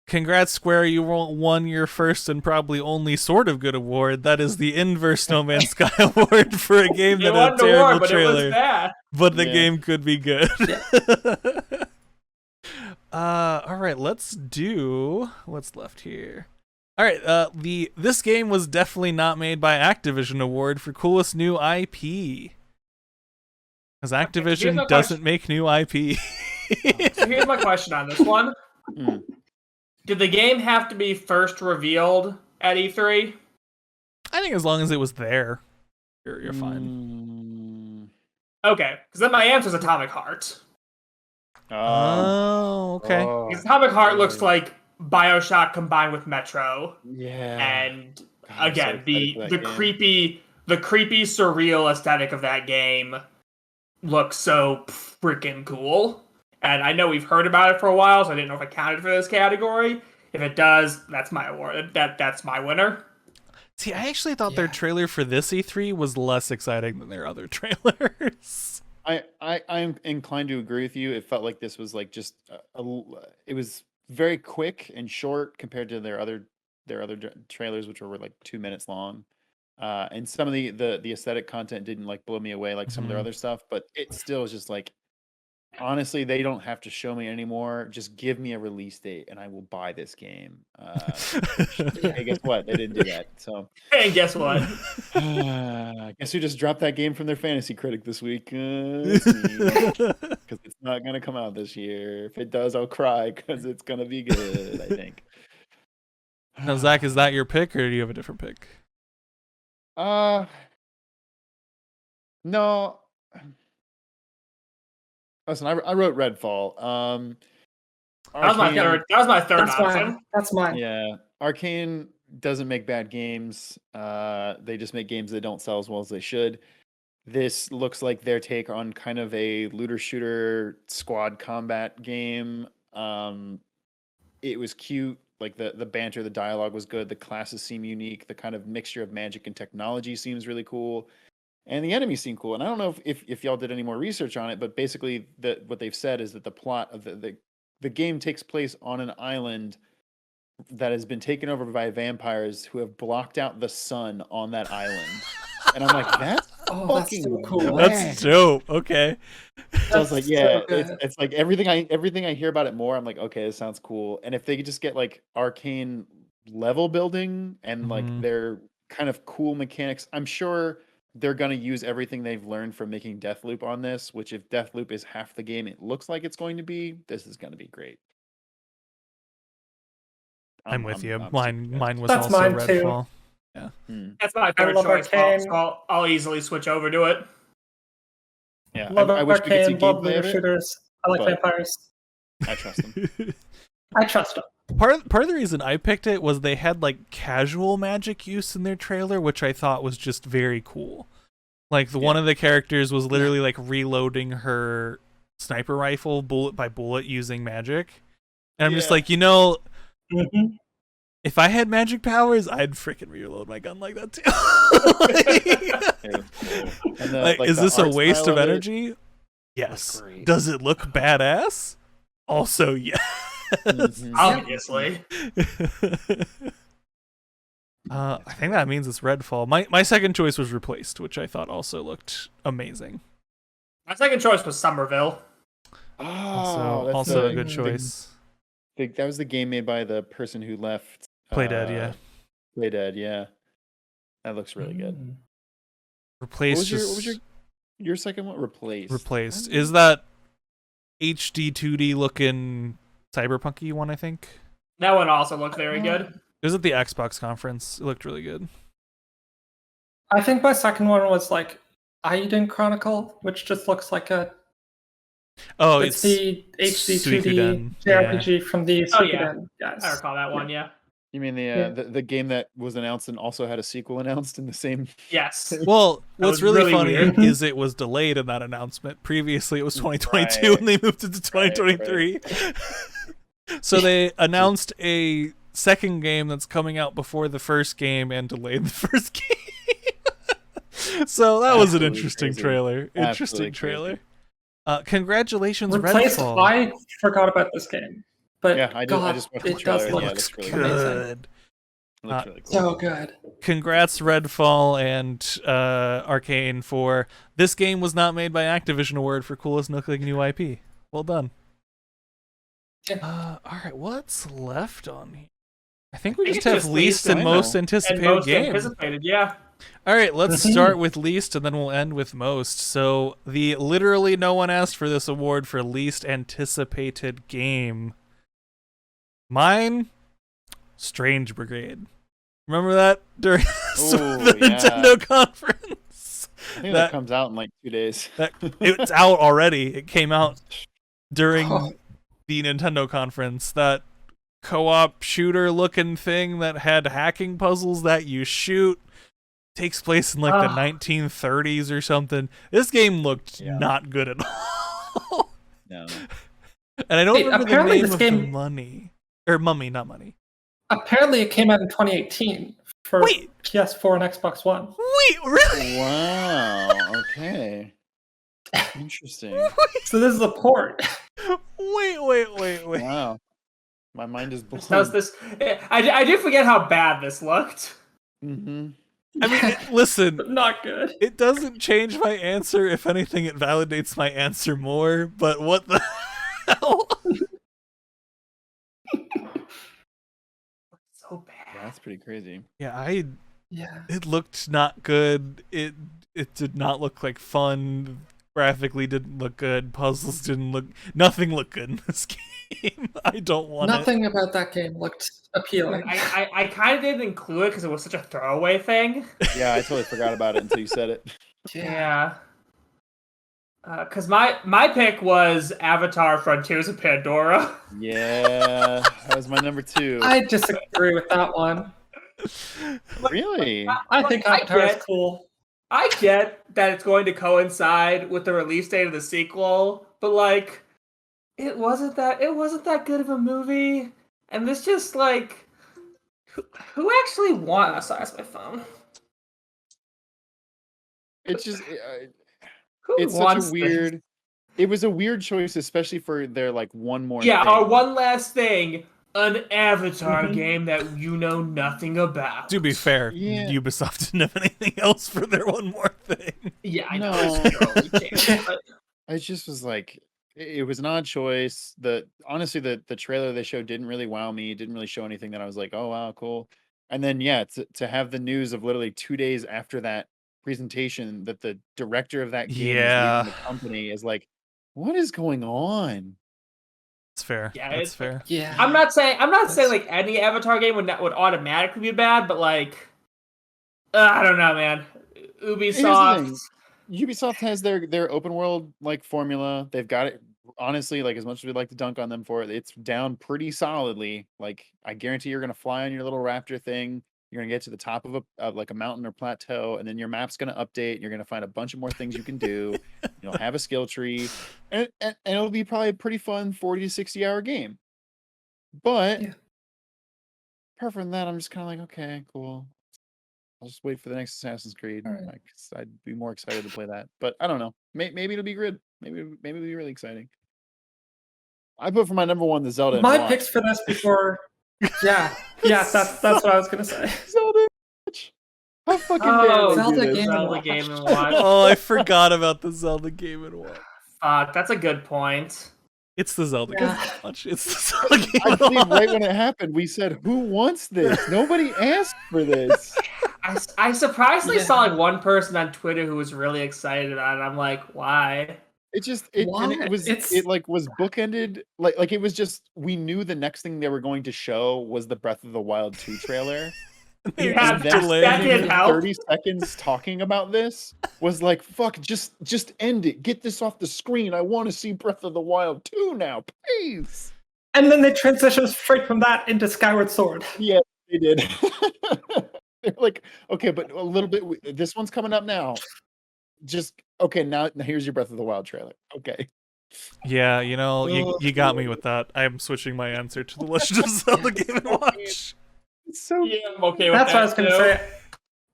Congrats, Square! You won your first and probably only sort of good award. That is the inverse No Man's Sky award for a game that had a terrible trailer, but the game could be good. All right, let's do what's left here. All right, this game was definitely not made by Activision award for coolest new IP, because Activision doesn't make new IP. So here's my question on this one. Did the game have to be first revealed at E3? I think as long as it was there, you're fine. Okay, because then my answer is Atomic Heart. Oh, okay. Because Atomic Heart looks like BioShock combined with Metro. Yeah. And again, the creepy surreal aesthetic of that game looks so freaking cool. And I know we've heard about it for a while, so I didn't know if it counted for this category. If it does, that's my award. That's my winner. See, I actually thought their trailer for this E3 was less exciting than their other trailers. I'm inclined to agree with you. It felt like this was like just it was very quick and short compared to their other trailers, which were like 2 minutes long. And some of the aesthetic content didn't like blow me away like some of their other stuff, but it still is just like, honestly, they don't have to show me anymore. Just give me a release date and I will buy this game. Hey, guess what? They didn't do that. So, and guess what? Guess who just dropped that game from their fantasy critic this week? Because it's not going to come out this year. If it does, I'll cry because it's going to be good, I think. Now, Zach, is that your pick or do you have a different pick? No. Listen, I wrote Redfall. That was my third option. That's mine. Yeah, Arcane doesn't make bad games. They just make games that don't sell as well as they should. This looks like their take on kind of a looter shooter squad combat game. it was cute. Like the banter, the dialogue was good. The classes seem unique. The kind of mixture of magic and technology seems really cool, and the enemies seem cool. And I don't know if y'all did any more research on it, but basically what they've said is that the plot of the game takes place on an island that has been taken over by vampires who have blocked out the sun on that island. And I'm like, that's fucking so cool. That's dope. Okay. So I was like, yeah, so it's like everything I hear about it more, I'm like, okay, this sounds cool. And if they could just get like arcane level building and like their kind of cool mechanics, I'm sure they're gonna use everything they've learned from making Deathloop on this, which if Deathloop is half the game it looks like it's going to be, this is gonna be great. I'm with you. I'm Mine was That's also mine Redfall. Too. Yeah. That's my favorite love choice. Arcane. So I'll easily switch over to it. Yeah, Love I wish we could see Arcane, love gameplay leader of it. shooters. I like but- vampires. I trust them. I trust them. Part of the reason I picked it was they had like casual magic use in their trailer, which I thought was just very cool. Like one of the characters was literally like reloading her sniper rifle bullet by bullet using magic. And I'm just like, if I had magic powers, I'd freaking reload my gun like that too. Like, is this a waste of energy? Yes. Does it look badass? Also, yes. Obviously. I think that means it's Redfall. My second choice was Replaced, which I thought also looked amazing. My second choice was Somerville. Also a good choice. That was the game made by the person who left Playdead, yeah. Playdead, yeah. That looks really good. Replaced. What was your second one? Replaced. Is that HD 2D looking cyberpunky one, I think? That one also looked very good. It was at the Xbox conference. It looked really good. I think my second one was like Aiden Chronicle, which just looks like it's the HD 2D JRPG from the Suikoden guys. I recall that one, yeah. You mean the game that was announced and also had a sequel announced in the same? Yes. Well, what's really funny weird. is it was delayed in that announcement. Previously, it was 2022, and they moved it to 2023. So they announced a second game that's coming out before the first game and delayed the first game. So that was an interesting trailer. Interesting trailer. Congratulations, Replaced. Redfall. I forgot about this game. But yeah, I just watched the trailer. It looks really good. It looks really cool. So good. Congrats, Redfall and Arcane, for this game was not made by Activision award for coolest new IP. Well done. All right, what's left on here? I think we just have least and most anticipated game. Yeah. All right, let's start with least and then we'll end with most. So literally no one asked for this award for least anticipated game. Mine, Strange Brigade. Remember that during the Nintendo conference? I think that comes out in like 2 days. It's out already. It came out during the Nintendo conference. That co-op shooter looking thing that had hacking puzzles that you shoot. Takes place in like the 1930s or something. This game looked not good at all. No. And I don't remember the name of the Mummy, not Money. Apparently it came out in 2018 for PS4 and Xbox One. Wait, really? Wow. Okay. Interesting. So this is a port. Wait. Wow. My mind is blown. I did forget how bad this looked. Mm-hmm. I mean, listen. Not good. It doesn't change my answer. If anything, it validates my answer more. But what the hell? So bad. Yeah, that's pretty crazy. Yeah, it looked not good. It did not look like fun. Graphically didn't look good. Puzzles didn't look. Nothing looked good in this game. I don't want Nothing about that game looked appealing. I kind of didn't include it because it was such a throwaway thing. Yeah, I totally forgot about it until you said it. Yeah. Because my pick was Avatar: Frontiers of Pandora. Yeah, that was my number 2. I disagree with that one. Really? I think Avatar is cool. I get that it's going to coincide with the release date of the sequel, but like, it wasn't that good of a movie. And this just like, who actually won? Oh, sorry, that's my phone. It's just, Who it's such a wants weird. this? It was a weird choice, especially for their like one more. Yeah, thing. or one last thing. An Avatar game that you know nothing about. To be fair, Yeah. Ubisoft didn't have anything else for their one more thing. Yeah, I know. No. It's totally changed, but I just was like, it was an odd choice. Honestly, the trailer they showed didn't really wow me. It didn't really show anything that I was like, oh wow, cool. And then to have the news of literally 2 days after that presentation that the director of that game is leaving the company is like, what is going on? It's fair. Yeah, That's it's fair. Yeah. I'm not saying like any Avatar game would automatically be bad, but like, I don't know, man. Ubisoft. Ubisoft has their open world like formula. They've got it. Honestly, like as much as we'd like to dunk on them for it, it's down pretty solidly. Like I guarantee you're gonna fly on your little raptor thing. You're gonna get to the top of like a mountain or plateau, and then your map's gonna update. You're gonna find a bunch of more things you can do. You'll have a skill tree, and it'll be probably a pretty fun 40 to 60 hour game. But apart from that, I'm just kind of like, okay, cool. I'll just wait for the next Assassin's Creed. Right. Like, I'd be more excited to play that. But I don't know. Maybe it'll be good. Maybe it'll be really exciting. I put for my number one the Zelda. My picks for this before. Yeah, that's what I was gonna say. Zelda. How fucking dare they Zelda do this? Game and Zelda Watch. Game and Watch. Oh, I forgot about the Zelda Game and Watch. Fuck, that's a good point. It's the Zelda Yeah. Game and Watch. It's the Zelda Game I and believe Watch. right when it happened, we said, "Who wants this? Nobody asked for this." I surprisingly saw like one person on Twitter who was really excited about it. I'm like, why? It was bookended like it was just we knew the next thing they were going to show was the Breath of the Wild 2 trailer. Yeah, And then that didn't help. 30 seconds talking about this was like, fuck, just end it. Get this off the screen. I want to see Breath of the Wild 2 now, please. And then they transitioned straight from that into Skyward Sword. Yeah, they did. They're like, okay, but a little bit. This one's coming up now. Just okay. Now here's your Breath of the Wild trailer. Okay. Yeah, you got me with that. I'm switching my answer to the Legend of Zelda Game and Watch. It's so Yeah, I'm okay with That's that. what I was gonna say.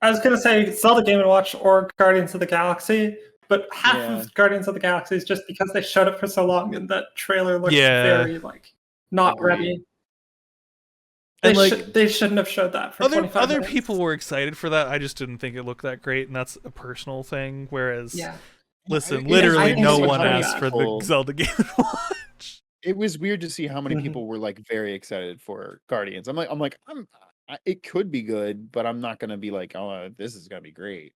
I was gonna say Zelda Game and Watch or Guardians of the Galaxy, but half of Guardians of the Galaxy is just because they showed it for so long and that trailer looks very like not ready. And They shouldn't have showed that for 25 other minutes. people were excited for that. I just didn't think it looked that great, and that's a personal thing. Whereas, listen, literally no one asked for the Zelda Game and Watch. It was weird to see how many people were like very excited for Guardians. It could be good, but I'm not gonna be like, oh, this is gonna be great.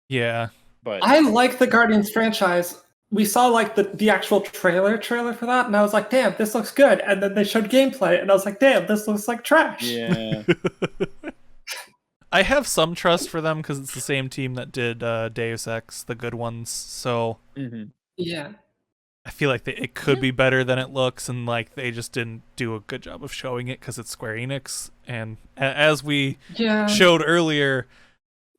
Yeah, but I like the Guardians franchise. We saw like the actual trailer for that, and I was like, damn, this looks good. And then they showed gameplay, and I was like, damn, this looks like trash. Yeah. I have some trust for them because it's the same team that did Deus Ex, the good ones. So yeah, I feel like it could be better than it looks, and like they just didn't do a good job of showing it because it's Square Enix. And as we showed earlier,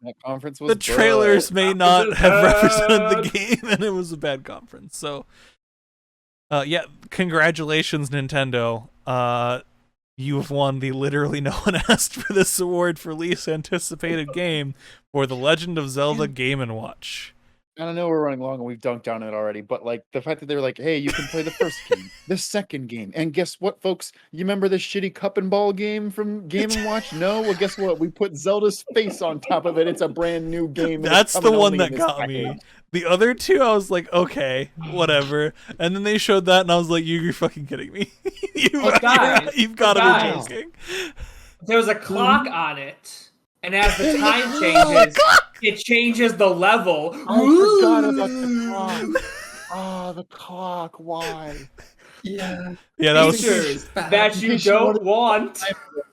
that conference was the trailers may not have represented the game, and it was a bad conference. So, yeah, congratulations, Nintendo. You've won the literally no one asked for this award for least anticipated game for The Legend of Zelda Game & Watch. I don't know we're running long and we've dunked on it already, but like the fact that they were like, hey, you can play the first game, the second game, and guess what, folks? You remember the shitty cup and ball game from Game & Watch? No? Well, guess what? We put Zelda's face on top of it. It's a brand new game. That's the one that got me. The other two, I was like, okay, whatever. And then they showed that, and I was like, you're fucking kidding me. You've got to be joking. There was a clock on it. And as the time changes, it changes the level. I forgot about the clock. Oh, the clock. Why? Yeah. Yeah, that was that you don't want.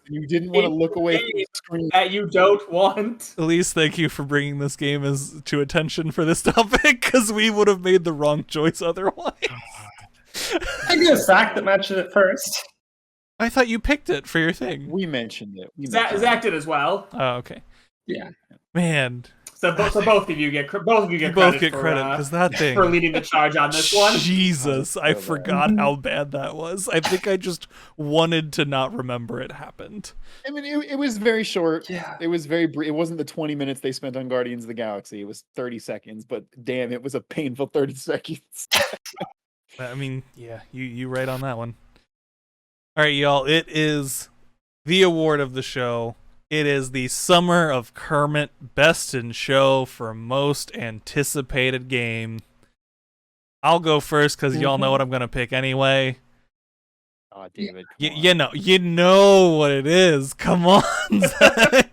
You didn't want to look away from the screen. That you don't want. Elise, thank you for bringing this game to attention for this topic, because we would have made the wrong choice otherwise. I knew Zach that mentioned it first. I thought you picked it for your thing. We mentioned it. Zach did as well. Oh, okay. Yeah. Man, So both of you get credit. Both get credit because that thing for leading the charge on this one. Jesus, I forgot how bad that was. I think I just wanted to not remember it happened. I mean, it was very short. Yeah. It was very brief. It wasn't the 20 minutes they spent on Guardians of the Galaxy. It was 30 seconds, but damn, it was a painful 30 seconds. I mean, yeah, you right on that one. All right, y'all. It is the award of the show. It is the Summer of Kermit Best in Show for Most Anticipated Game. I'll go first because y'all know what I'm gonna pick anyway. Oh, David, you know what it is. Come on, Zach.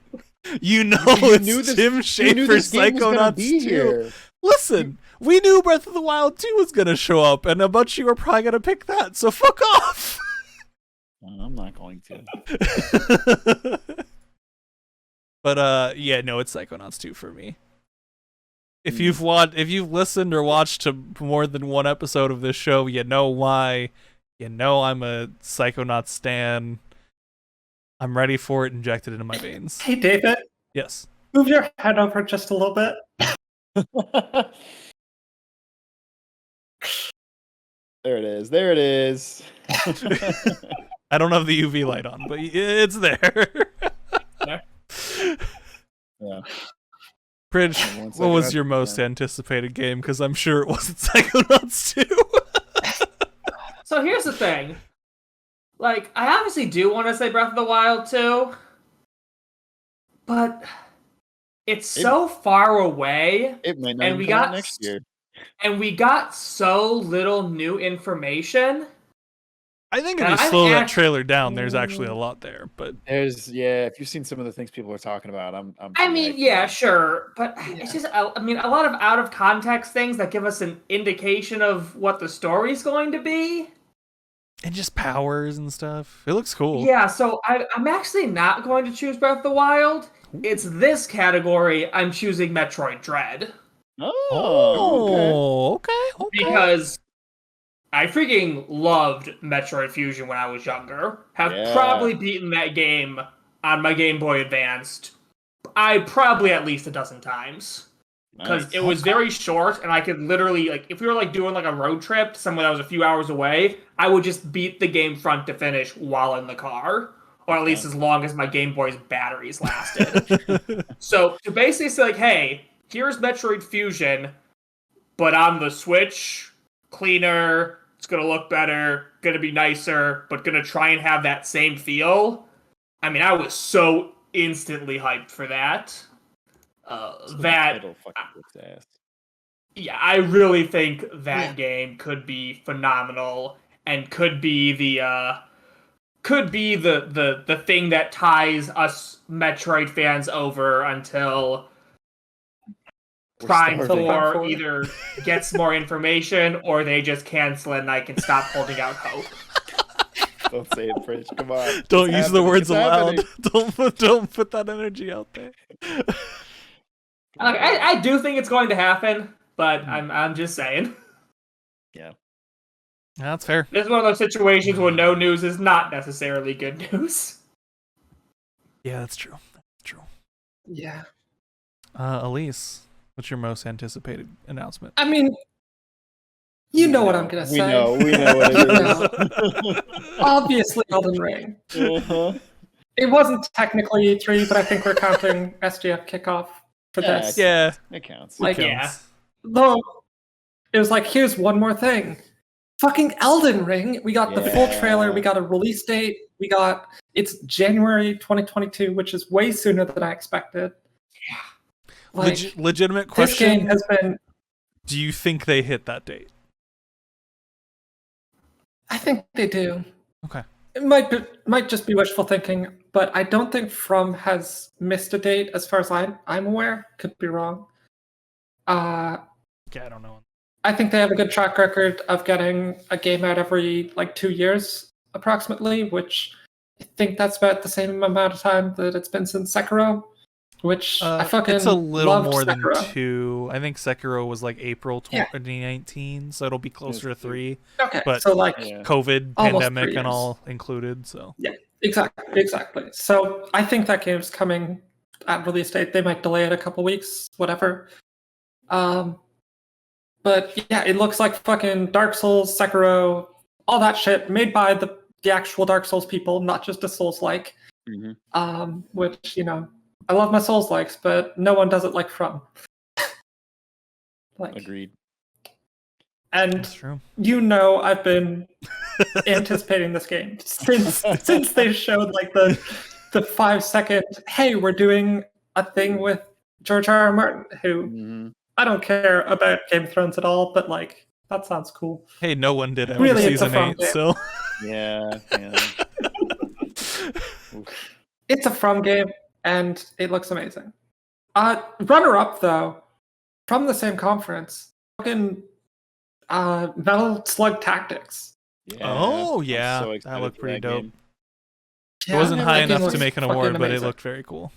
You know it's Tim Schafer's Psychonauts 2. Listen, we knew Breath of the Wild 2 was gonna show up, and a bunch of you are probably gonna pick that. So fuck off. I'm not going to. But yeah, no, it's Psychonauts 2 for me. If you've listened or watched to more than one episode of this show, you know why. You know I'm a Psychonauts stan. I'm ready for it injected into my veins. Hey, David. Yes. Move your head over just a little bit. There it is. There it is. I don't have the UV light on, but it's there. Yeah. Prij, what was your most anticipated game? Because I'm sure it wasn't Psychonauts 2. So here's the thing. Like, I obviously do want to say Breath of the Wild 2, but it's so far away. It might not even come out next year. And we got so little new information. I think if you slow that trailer down, there's actually a lot there. But if you've seen some of the things people are talking about, I mean, yeah, sure, but it's just, I mean, a lot of out of context things that give us an indication of what the story's going to be, and just powers and stuff. It looks cool. Yeah, so I'm actually not going to choose Breath of the Wild. It's this category. I'm choosing Metroid Dread. Oh, okay. Because I freaking loved Metroid Fusion when I was younger. Have probably beaten that game on my Game Boy Advanced. Probably at least a dozen times. Because it was very short, and I could literally, like, if we were, like, doing, like, a road trip somewhere that was a few hours away, I would just beat the game front to finish while in the car. Or at least as long as my Game Boy's batteries lasted. So, to basically say, like, hey, here's Metroid Fusion, but on the Switch, cleaner, it's gonna look better, gonna be nicer, but gonna try and have that same feel. I mean, I was so instantly hyped for that. Yeah, I really think that game could be phenomenal and could be the thing that ties us Metroid fans over until Prime 4 either gets more information or they just cancel it and I can stop holding out hope. Don't say it, Prij. Come on. Don't use the words aloud. Don't put that energy out there. I do think it's going to happen, but I'm just saying. Yeah. That's fair. This is one of those situations where no news is not necessarily good news. Yeah, that's true. Yeah. Elise, what's your most anticipated announcement? I mean, you know what I'm going to say. We know what it is. Obviously, Elden Ring. Uh-huh. It wasn't technically E3, but I think we're counting SGF kickoff for this. Yeah. It counts. Like, Though, it was like, here's one more thing. Fucking Elden Ring. We got the full trailer. We got a release date. It's January 2022, which is way sooner than I expected. Yeah. Like, legitimate question. This game has been... Do you think they hit that date? I think they do. Okay. It might just be wishful thinking, but I don't think From has missed a date as far as I'm aware. Could be wrong. I don't know. I think they have a good track record of getting a game out every 2 years, approximately, which I think that's about the same amount of time that it's been since Sekiro, which I fucking It's a little loved more Sekiro. than 2. I think Sekiro was April 2019, so it'll be closer to 3. Okay, but so COVID, almost pandemic, 3 and years. all included. So yeah, exactly. So I think that game's coming at release date. They might delay it a couple weeks, whatever. But yeah, it looks like fucking Dark Souls, Sekiro, all that shit made by the actual Dark Souls people, not just a Souls-like. Which, I love my Souls-likes, but no one does it like From. Agreed. And That's true. I've been anticipating this game since they showed like the 5-second, hey, we're doing a thing with George R.R. Martin, who I don't care about Game of Thrones at all, but like that sounds cool. Hey, no one did after Really, season 8, so yeah. It's a From game, and it looks amazing. Runner-up though, from the same conference, fucking Metal Slug Tactics. Oh yeah, so that looked pretty dope. game. It wasn't high enough to make an fucking award, but it amazing. looked very cool.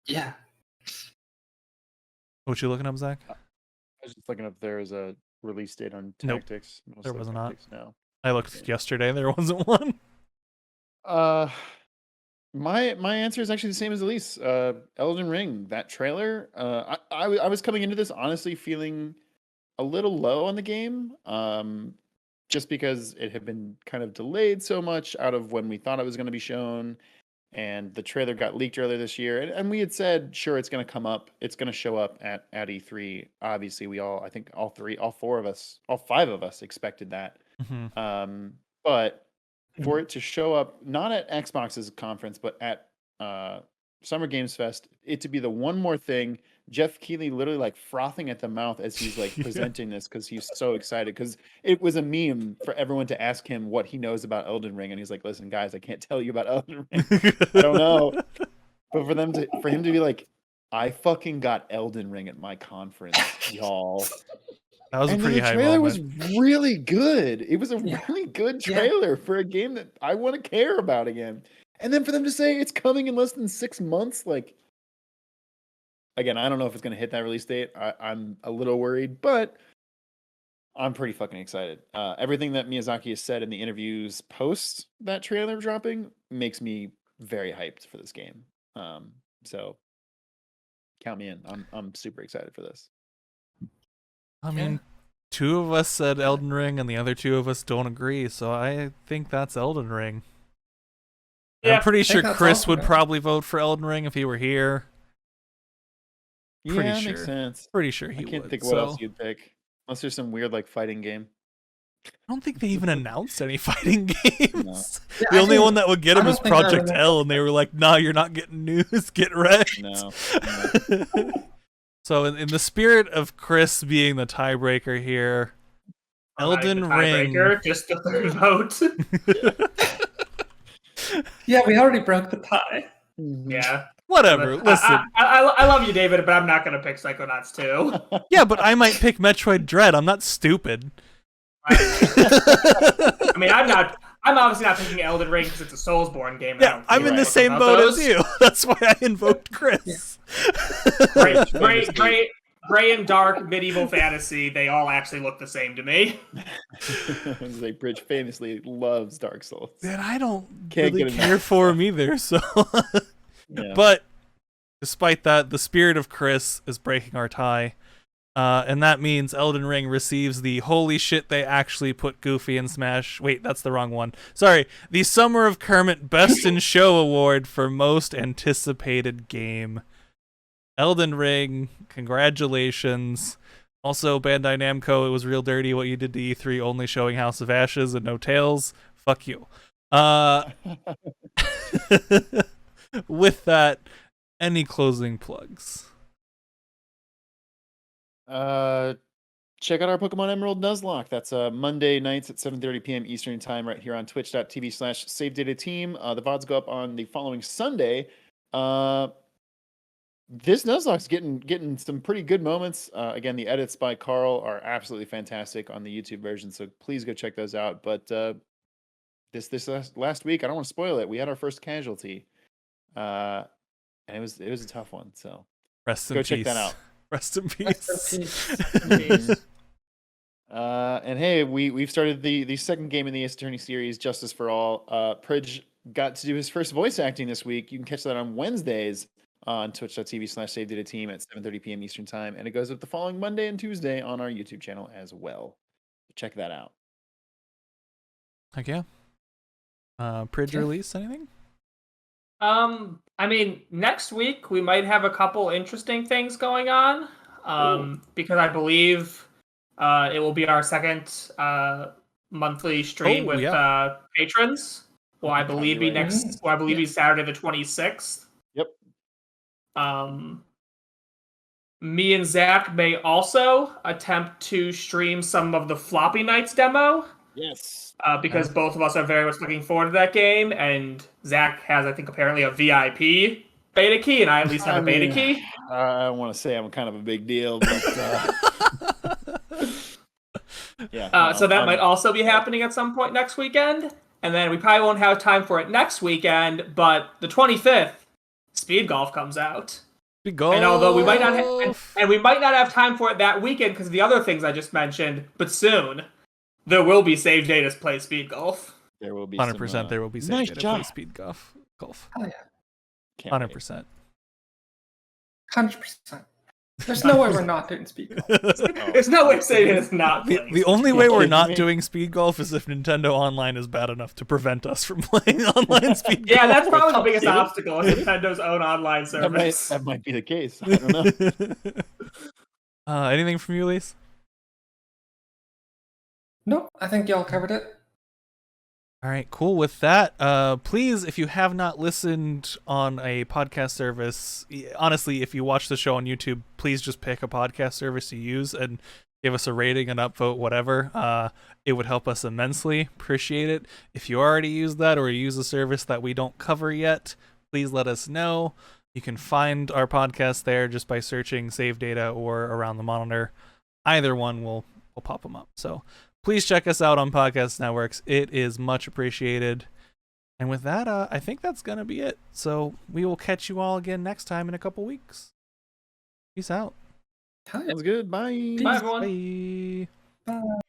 Yeah. What you looking up, Zach? I was just looking up there is a release date on Nope. Tactics. Metal There Slug was not. Tactics, No. I looked yesterday. There wasn't one. My answer is actually the same as Elise. Elden Ring, that trailer. I was coming into this honestly feeling a little low on the game. Just because it had been kind of delayed so much out of when we thought it was going to be shown, and the trailer got leaked earlier this year, and we had said, sure, it's going to come up, it's going to show up at E3. Obviously, I think all 5 of us expected that. But for it to show up not at Xbox's conference, but at Summer Games Fest, it to be the one more thing. Jeff Keighley literally like frothing at the mouth as he's like presenting this because he's so excited, because it was a meme for everyone to ask him what he knows about Elden Ring, and he's like, "Listen, guys, I can't tell you about Elden Ring. I don't know." But for him to be like, "I fucking got Elden Ring at my conference, y'all." That was a pretty high trailer moment. was really good. It was a really good trailer for a game that I want to care about again. And then for them to say it's coming in less than 6 months, like, again, I don't know if it's going to hit that release date. I'm a little worried, but I'm pretty fucking excited. Everything that Miyazaki has said in the interviews post that trailer dropping makes me very hyped for this game. So count me in. I'm super excited for this. I mean, 2 of us said Elden Ring, and the other 2 of us don't agree. So I think that's Elden Ring. Yeah, I'm pretty sure Chris awesome, would probably vote for Elden Ring if he were here. Pretty Yeah, sure. makes sense. Pretty sure he I can't would. think what else you'd pick. Unless there's some weird like fighting game. I don't think they even announced any fighting games. No. Yeah, The only one that would get him I is don't think I Project remember. L, and they were like, "Nah, you're not getting news. Get wrecked." No. So, in the spirit of Chris being the tiebreaker here, Elden Ring. Just the third vote. Yeah, we already broke the tie. Yeah. Whatever. Listen. I love you, David, but I'm not gonna pick Psychonauts 2. Yeah, but I might pick Metroid Dread. I'm not stupid. I mean, I'm obviously not picking Elden Ring because it's a Soulsborne game. Yeah, I'm in the same boat as you. That's why I invoked Chris. Gray and dark medieval fantasy. They all actually look the same to me. Like Bridge famously loves Dark Souls. Man, I don't Can't really get enough. care for him either. So, Yeah. but despite that, the spirit of Chris is breaking our tie. And that means Elden Ring receives the holy shit they actually put Goofy in Smash. Wait, that's the wrong one. Sorry. The Summer of Kermit Best in Show Award for Most Anticipated Game. Elden Ring, congratulations. Also, Bandai Namco, it was real dirty what you did to E3, only showing House of Ashes and no Tails. Fuck you. With that, any closing plugs? Check out our Pokemon Emerald Nuzlocke. That's Monday nights at 7:30 p.m. Eastern time right here on twitch.tv/SaveDataTeam. The VODs go up on the following Sunday. This Nuzlocke's getting some pretty good moments. Again, the edits by Carl are absolutely fantastic on the YouTube version, so please go check those out. But this last week, I don't want to spoil it. We had our first casualty, and it was a tough one. So Rest in go peace. check that out. Rest in peace. And hey, we've started the second game in the Ace Attorney series, Justice for All. Prij got to do his first voice acting this week. You can catch that on Wednesdays on twitch.tv/SaveDataTeam at 7:30 p.m. Eastern Time. And it goes up the following Monday and Tuesday on our YouTube channel as well. Check that out. Heck yeah. Prij release, anything? I mean, next week we might have a couple interesting things going on. Because I believe it will be our second monthly stream with patrons. Well, I believe be Saturday the 26th. Yep. Me and Zach may also attempt to stream some of the Floppy Nights demo. Yes. Because both of us are very much looking forward to that game, and Zach has, I think, apparently a VIP beta key, and I at least have a beta key. I don't want to say I'm kind of a big deal, but yeah. So that might also be happening at some point next weekend, and then we probably won't have time for it next weekend. But the 25th, Speed Golf comes out. Speed Golf. And although we might not, we might not have time for it that weekend because of the other things I just mentioned, but soon there will be Save Data's play Speed Golf. There will be 100%. There will be Save Data play Speed Golf. Oh yeah. 100%. 100%. There's no way we're not doing Speed Golf. There's no way Save Data's not playing. The only way we're not doing Speed Golf is if Nintendo Online is bad enough to prevent us from playing online Speed Golf. Yeah, that's probably the biggest obstacle is Nintendo's own online service. That might be the case. I don't know. Anything from you, Elise? No, I think y'all covered it. All right, cool. With that, please, if you have not listened on a podcast service, honestly, if you watch the show on YouTube, please just pick a podcast service you use and give us a rating and upvote, whatever. It would help us immensely. Appreciate it. If you already use that or use a service that we don't cover yet, please let us know. You can find our podcast there just by searching Save Data or Around the Monitor. Either one will pop them up. So please check us out on podcast networks. It is much appreciated. And with that, I think that's going to be it. So we will catch you all again next time in a couple weeks. Peace out. Sounds good. Bye. Bye, everyone. Bye. Bye.